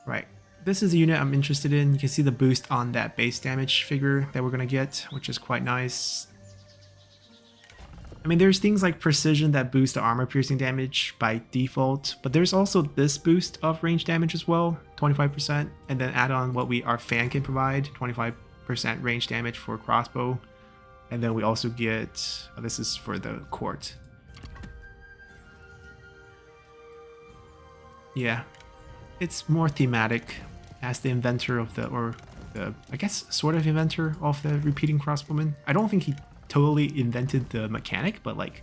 Right. This is a unit I'm interested in. You can see the boost on that base damage figure that we're going to get, which is quite nice. I mean, there's things like precision that boost the armor piercing damage by default, but there's also this boost of range damage as well, 25%, and then add on what our fan can provide, 25% range damage for crossbow, and then we also get, this is for the court. Yeah, it's more thematic as the inventor of I guess sort of inventor of the repeating crossbowman. I don't think he totally invented the mechanic, but like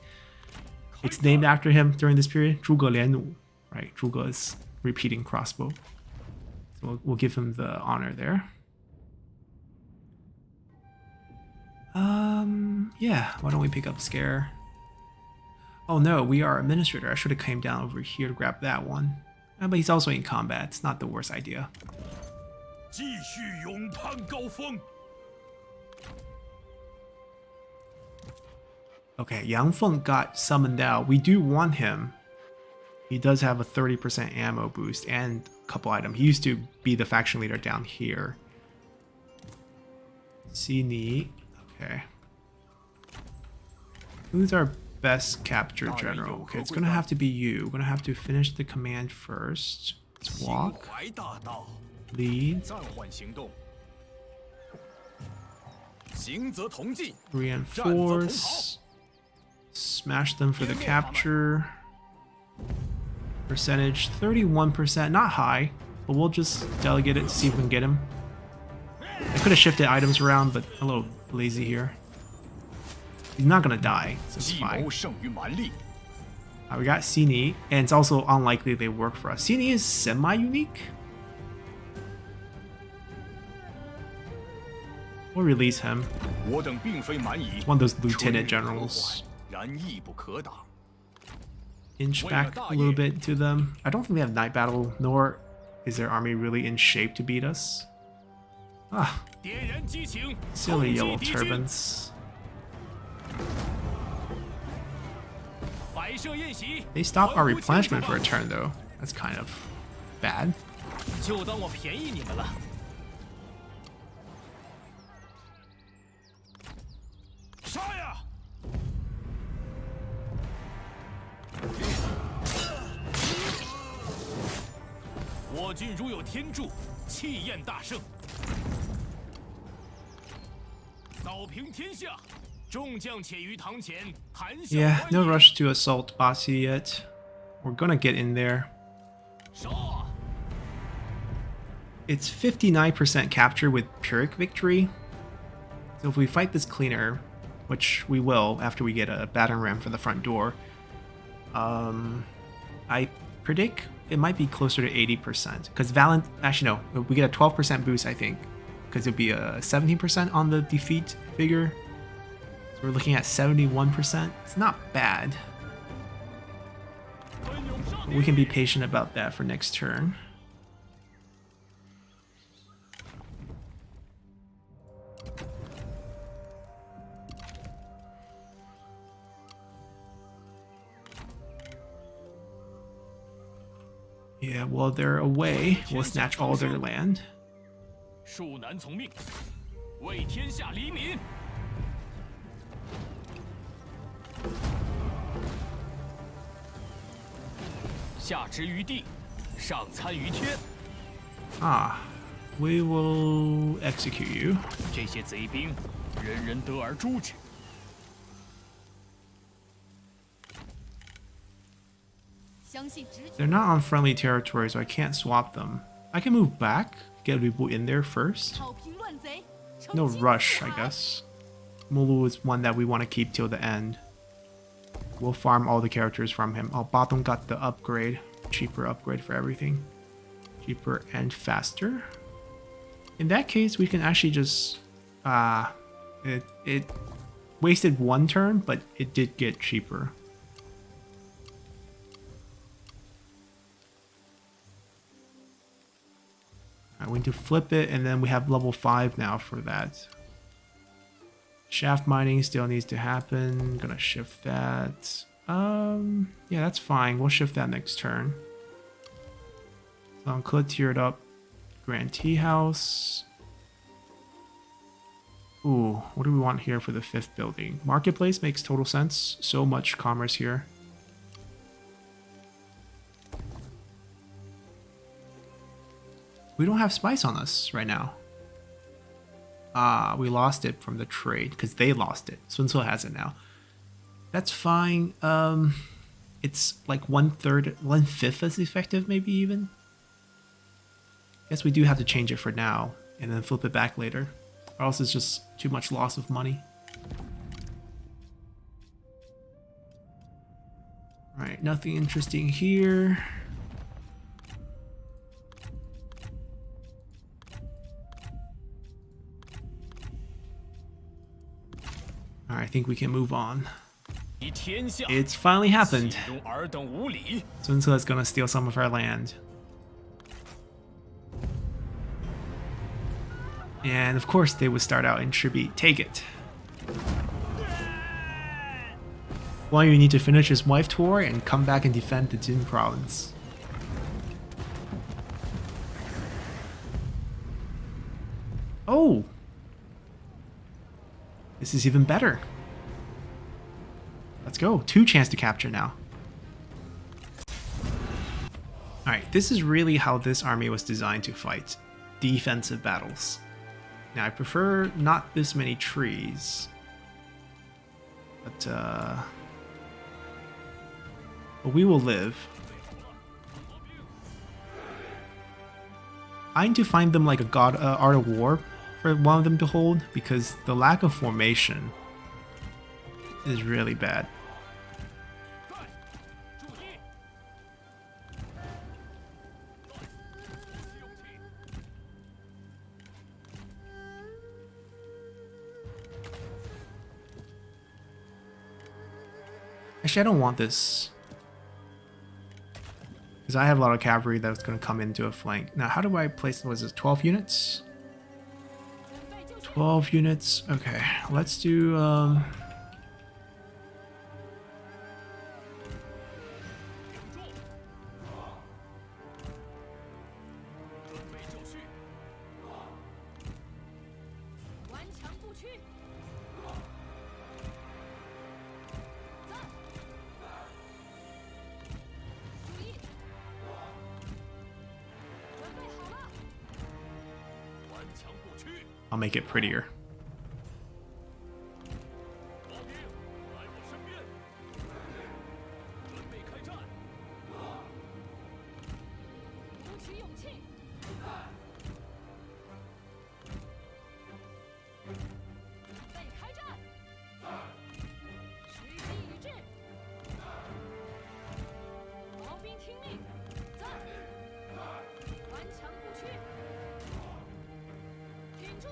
it's named after him during this period. Zhuge Lianu, right? Zhuge is repeating crossbow. So we'll give him the honor there. Yeah, why don't we pick up Scare? Oh no, we are Administrator. I should have came down over here to grab that one. But he's also in combat. It's not the worst idea. Okay, Yang Feng got summoned out. We do want him. He does have a 30% ammo boost and a couple items. He used to be the faction leader down here. Sini. Okay. Who's our best capture general? Okay, it's gonna have to be you. We're gonna have to finish the command first. Let's walk. Lead. Reinforce. Smash them for the capture. Percentage 31%, not high, but we'll just delegate it to see if we can get him. I could have shifted items around, but a little lazy here. He's not gonna die, so it's fine. We got Sini, and it's also unlikely they work for us. Sini is semi-unique. We'll release him. It's one of those lieutenant generals. Inch back a little bit to them. I don't think they have night battle, nor is their army really in shape to beat us. Ah, silly yellow turbans. They stopped our replenishment for a turn though. That's kind of bad. 就当我便宜你们了。杀呀！我军如有天助，气焰大盛，扫平天下。众将且于堂前，谈笑。Yeah, no rush to assault Basi yet. We're gonna get in there. 杀！ It's 59% capture with Pyrrhic victory. So if we fight this cleaner, which we will after we get a battering ram for the front door, I predict it might be closer to 80%. Because actually no, we get a 12% boost I think. Because it'll be a 17% on the defeat figure. So we're looking at 71%. It's not bad. But we can be patient about that for next turn. Yeah, while they're away, we'll snatch all their land. 恕难从命，为天下黎民。下执于地，上参于天。Ah, we will execute you. 这些贼兵，人人得而诛之。 They're not on friendly territory, so I can't swap them. I can move back, get people in there first. No rush, I guess. Mulu is one that we want to keep till the end. We'll farm all the characters from him. Oh, Bottom got the upgrade. Cheaper upgrade for everything. Cheaper and faster. In that case, we can actually just... It wasted one turn, but it did get cheaper. We need to flip it, and then we have level 5 now for that. Shaft mining still needs to happen. Gonna shift that. Yeah, that's fine. We'll shift that next turn. So Could tiered up. Grand Tea House. Ooh, what do we want here for the 5th building? Marketplace makes total sense. So much commerce here. We don't have spice on us right now. We lost it from the trade because they lost it. Sun Tzu has it now. That's fine. It's like 1/3, 1/5 as effective, maybe even. Guess we do have to change it for now and then flip it back later, or else it's just too much loss of money. All right, nothing interesting here. I think we can move on. It's finally happened. Sun Tzu is gonna steal some of our land. And of course they would start out in tribute. Take it. Well, you need to finish his wife tour and come back and defend the Jin province. Oh! This is even better. Let's go. 2 chance to capture now. Alright, this is really how this army was designed to fight. Defensive battles. Now, I prefer not this many trees. But we will live. I need to find them like a god art of war for one of them to hold, because the lack of formation is really bad. Actually, I don't want this, because I have a lot of cavalry that's going to come into a flank. Now, how do I place, was it 12 units? 12 units. Okay, let's do I'll make it prettier. 老兵，来我身边，准备开战。鼓起勇气。准备开战。时机已至。毛兵听命，在。顽强不屈。挺住。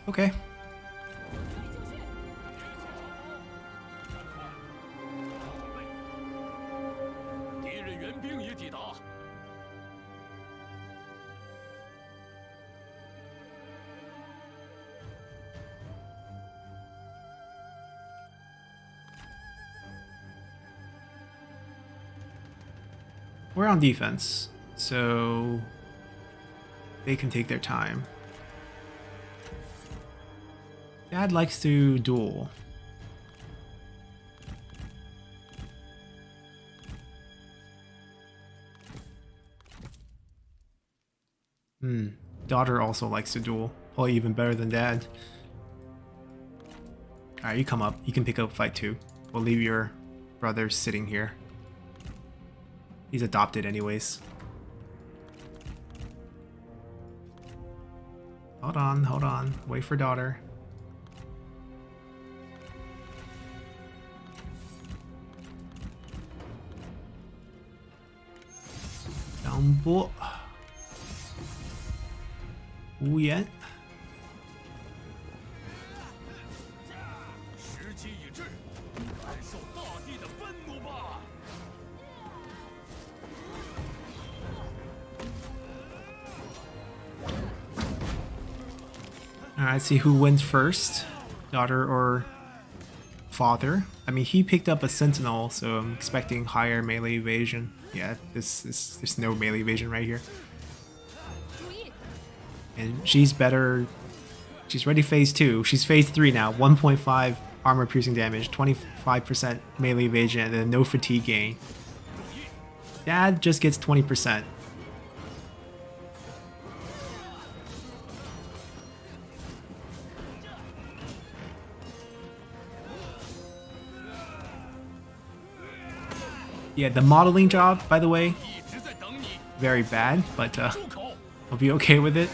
Okay. 敌人援兵已抵达。 We're on defense, so they can take their time. Dad likes to duel. Daughter also likes to duel. Probably even better than dad. Alright, you come up. You can pick up fight too. We'll leave your brother sitting here. He's adopted anyways. Hold on. Wait for daughter. Down波. 无言。时机已至，感受大地的愤怒吧！ Alright, see who wins first. Daughter or father. I mean, he picked up a sentinel, so I'm expecting higher melee evasion. Yeah, there's no melee evasion right here. And she's better. She's ready phase 2. She's phase 3 now. 1.5 armor piercing damage, 25% melee evasion, and then no fatigue gain. Dad just gets 20%. Yeah, the modeling job, by the way, 一直在等你， very bad, but 住口！ I'll be okay with it.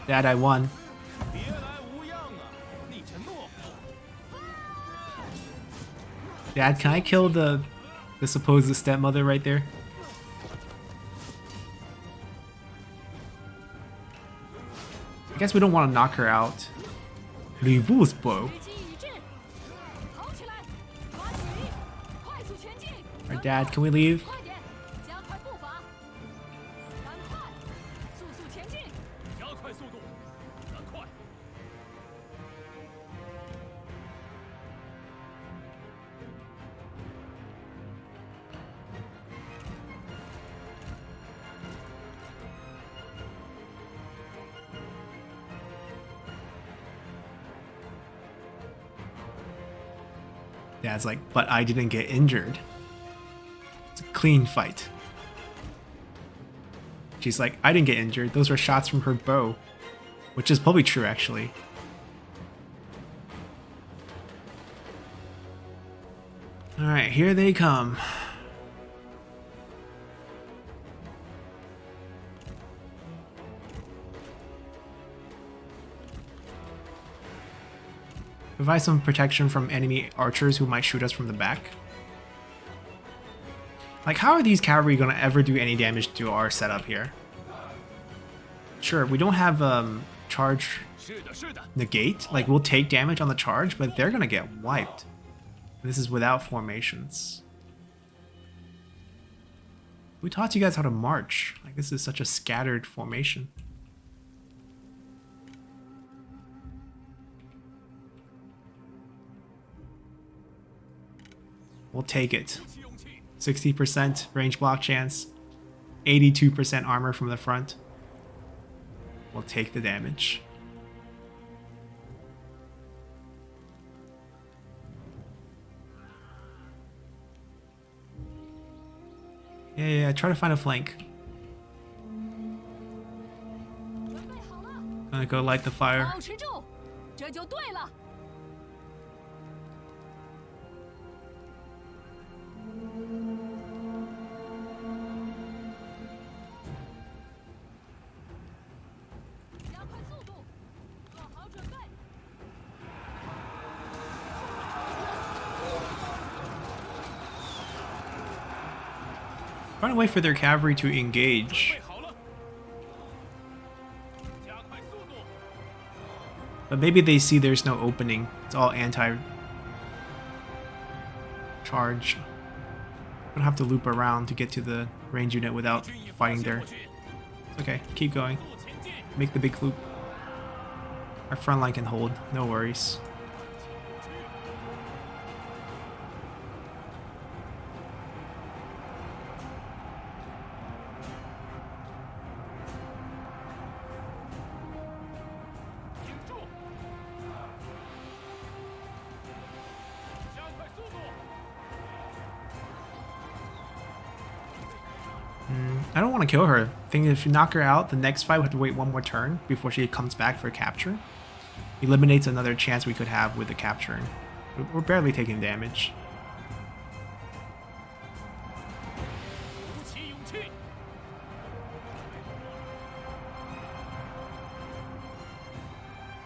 Dad, I won. 别来无恙啊，你这懦夫！ Dad, can I kill the supposed stepmother right there? I guess we don't want to knock her out. Liu Bei's bow. 时机已至，跑起来，抓紧，快速前进。 Alright, Dad, can we leave? 快点，加快步伐，赶快，速速前进。 加快速度，赶快！ Dad's like, but I didn't get injured. It's a clean fight. She's like, I didn't get injured. Those were shots from her bow. Which is probably true, actually. Alright, here they come. Provide some protection from enemy archers who might shoot us from the back. Like, how are these cavalry gonna ever do any damage to our setup here? Sure, we don't have charge 是的，是的， negate. Like, we'll take damage on the charge, but they're gonna get wiped. This is without formations. We taught you guys how to march. Like, this is such a scattered formation. We'll take it. 鼓起勇气， 60% range block chance, 82% armor from the front. We'll take the damage. Yeah, try to find a flank. 准备好了， Gonna go light the fire. 保持住，这就对了。加快速度，做好准备。 Trying to wait for their cavalry to engage. 备好了，加快速度， But maybe they see there's no opening. It's all anti-charge. Don't have to loop around to get to the range unit without 军已发 fighting 现 there. 过去， Okay, keep going. 速前进， Make the big loop. Our front line can hold. No worries. 挺住，加快速度， I don't want to kill her. I think if you knock her out, the next fight we have to wait one more turn before she comes back for capture. Eliminates another chance we could have with the capturing. We're barely taking damage. 鼓起勇气，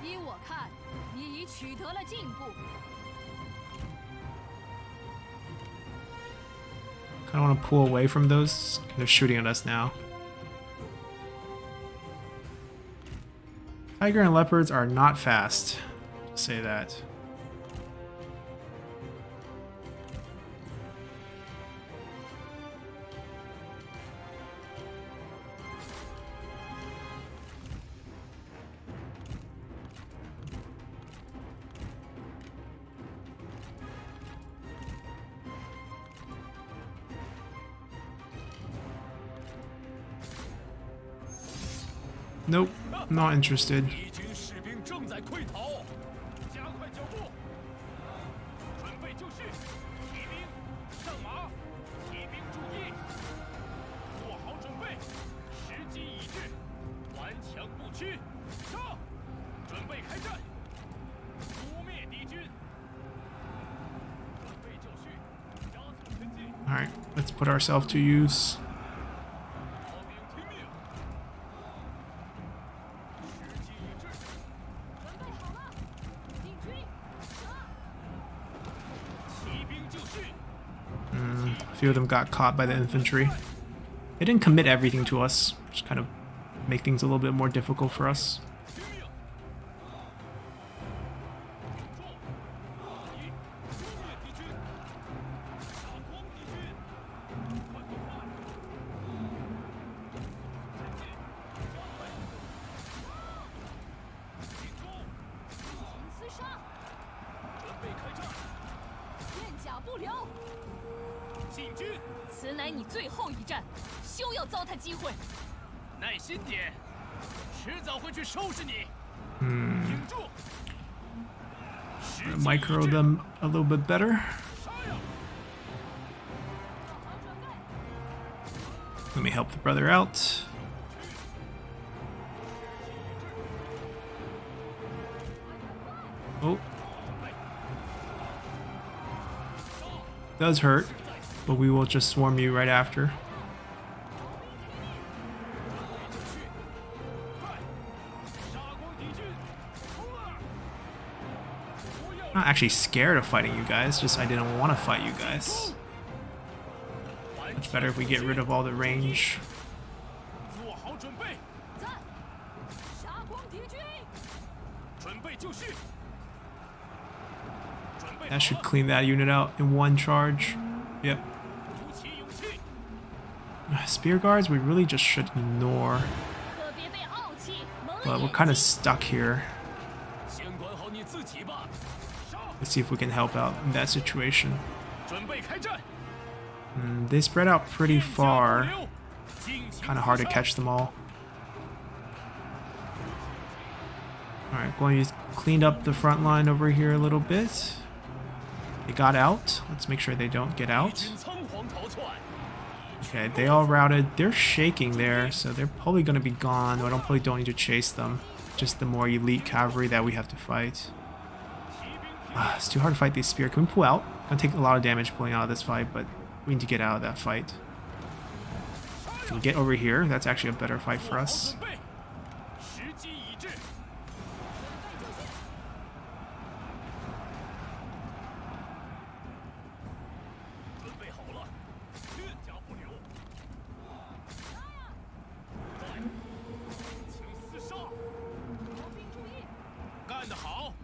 依我看，你已取得了进步。 Kind of want to pull away from those. They're shooting at us now. Tiger and leopards are not fast. Just say that. Nope, not interested. 敌军士兵正在溃逃，加快脚步，准备就绪，骑兵上马，骑兵注意，做好准备，时机已至，顽强不屈，上，准备开战，扑灭敌军，准备就绪，加速前进， Alright, let's put ourselves to use. 炮兵听命，时机已至。 准备好了，进军，上！ 骑兵就绪， A few of them got caught by the infantry. They didn't commit everything to us, just kind of make things a little bit more difficult for us. 听命，住，一，扑灭敌军，打光敌军，快快快，前进，加快，挺住，厮杀，准备开战，片甲不留。 进军，此乃你最后一战，休要糟蹋机会。耐心点，迟早会去收拾你。挺住，时机已 Micro 至， them a little bit better. 杀呀！ 做好准备， Let me help the brother out. Oh. Does hurt, but we will just swarm you right after. 快，杀光敌军，冲啊！不要 I'm not actually scared of fighting you guys, just I didn't want to fight you guys. Much better if we get rid of all the range. 做好准备，在，杀光敌军。准备就绪。准备 That 好 should 了， clean that unit out in one charge. Yep. 鼓起勇气， Spear guards we really just should ignore, 可别被傲气蒙了 but we're 眼 kind of 睛。 stuck here. 先管好你自己吧。杀， Let's see if we can help out in that situation. 准备开战。 They spread out pretty 片甲不 far. 留，进行 Kind of hard to 厮杀 catch them all. Alright, going to clean up the front line over here a little bit. They got out. Let's make sure they don't get 敌 out. 军仓皇逃窜， Okay, they all routed. They're shaking there, so they're probably going to be gone. I probably don't need to chase them. Just the more elite cavalry that we have to fight. It's too hard to fight these spear. Can we pull out? Gonna take a lot of damage pulling out of this fight, but we need to get out of that fight. Can we get over here? That's actually a better fight for us. 准备，时机已至。准备好了，越加不留。在，请厮杀。毛兵注意，干得好，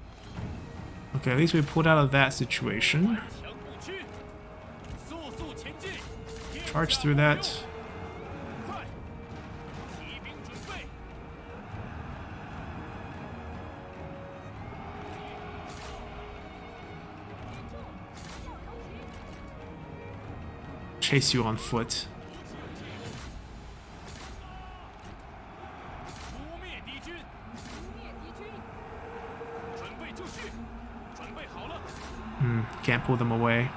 Okay, at least we pulled out of that situation. 强不屈，速速前进。 Charge through that. 在，骑兵准备。 Chase you on foot. 污灭敌军，污灭敌军，准备就绪，准备好了。 Can't pull them away.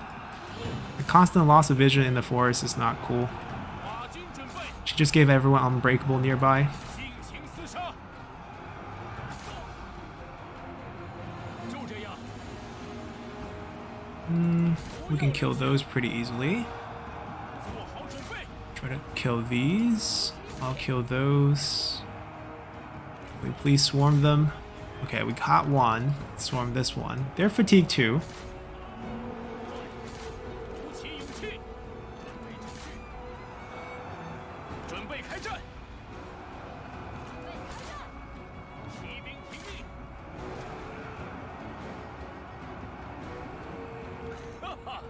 The constant loss of vision in the forest is not cool. 法军准备， She just gave everyone unbreakable nearby. 尽情厮杀。就这样， We can kill those pretty easily. 做好准备。 Try to kill these. I'll kill those. Can we please swarm them? Okay, we caught one. Swarm this one. They're fatigued too. 鼓起勇气，准备开战。骑兵听命。哈哈，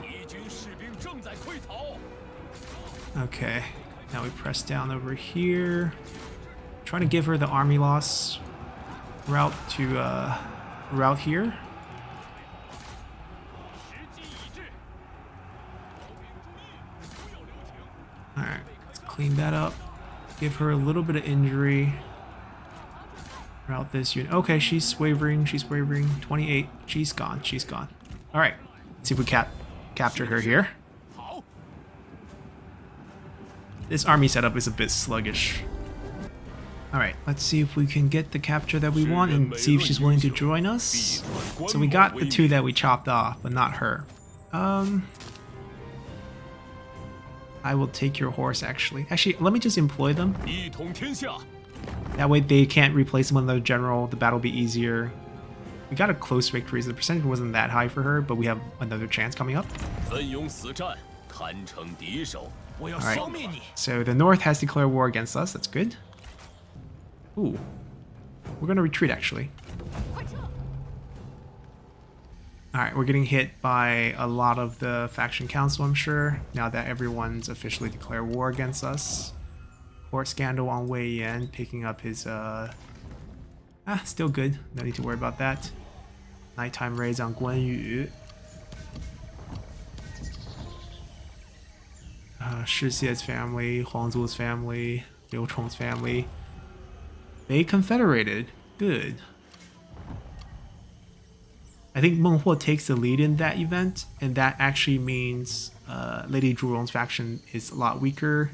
敌军士兵正在溃逃。 Okay, now we press down over here. Trying to give her the army loss route to route here. 时机已至。毛兵注意，不要留情。 Alright, let's clean that up. Give her a little bit of injury. Route this unit. Okay, she's wavering. She's wavering. 28. She's gone. She's gone. Alright, let's see if we capture her here. 好， This army setup is a bit sluggish. Alright, let's see if we can get the capture that we want and see if she's willing to join us. So we got the two that we chopped off, but not her. I will take your horse, actually. Actually, let me just employ them. 一统天下。 That way they can't replace them with another general. The battle will be easier. We got a close victory, so the percentage wasn't that high for her, but we have another chance coming up. 奋勇死战，堪称敌手。我要消灭你。 So the North has declared war against us. That's good. Ooh. We're going to retreat, actually. 快撤！ Alright, we're getting hit by a lot of the faction council, I'm sure, now that everyone's officially declared war against us. Court scandal on Wei Yan, picking up his, still good. No need to worry about that. Nighttime raids on Guan Yu. Shi Xie's family, Huang Zu's family, Liu Chong's family. They confederated. Good. I think Meng Huo takes the lead in that event, and that actually means Lady Zhurong's faction is a lot weaker.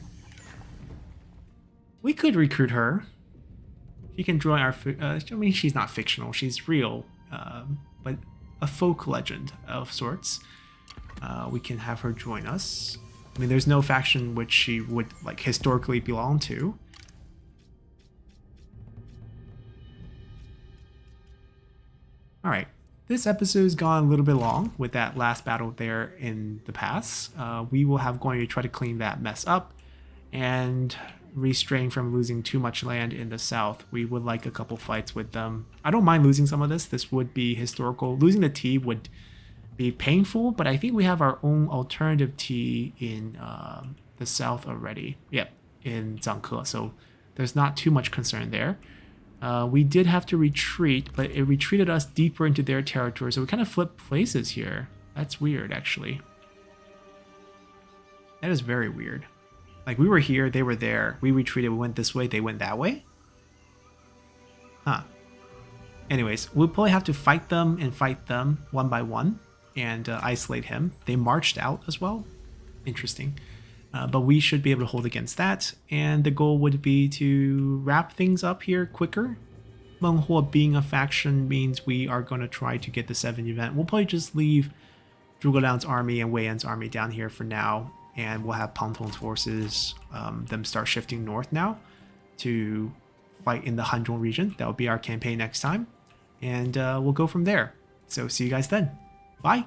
We could recruit her. She can join our... I mean, she's not fictional. She's real, but a folk legend of sorts. We can have her join us. I mean, there's no faction which she would like historically belong to. All right. This episode's gone a little bit long with that last battle there in the pass. We will have going to try to clean that mess up and restrain from losing too much land in the south. We would like a couple fights with them. I don't mind losing some of this. This would be historical. Losing the T would be painful, but I think we have our own alternative T in the south already. Yep, in Zhangke. So there's not too much concern there. We did have to retreat, but it retreated us deeper into their territory, so we kind of flipped places here. That's weird, actually. That is very weird. Like, we were here, they were there. We retreated, we went this way, they went that way? Huh. Anyways, we'll probably have to fight them and fight them one by one and isolate him. They marched out as well. Interesting. but we should be able to hold against that. And the goal would be to wrap things up here quicker. Menhuo being a faction means we are going to try to get the 7 event. We'll probably just leave Zhuge Liang's army and Wei Yan's army down here for now. And we'll have Pang Tong's forces, them start shifting north now to fight in the Hanzhong region. That will be our campaign next time. And we'll go from there. So see you guys then. Bye!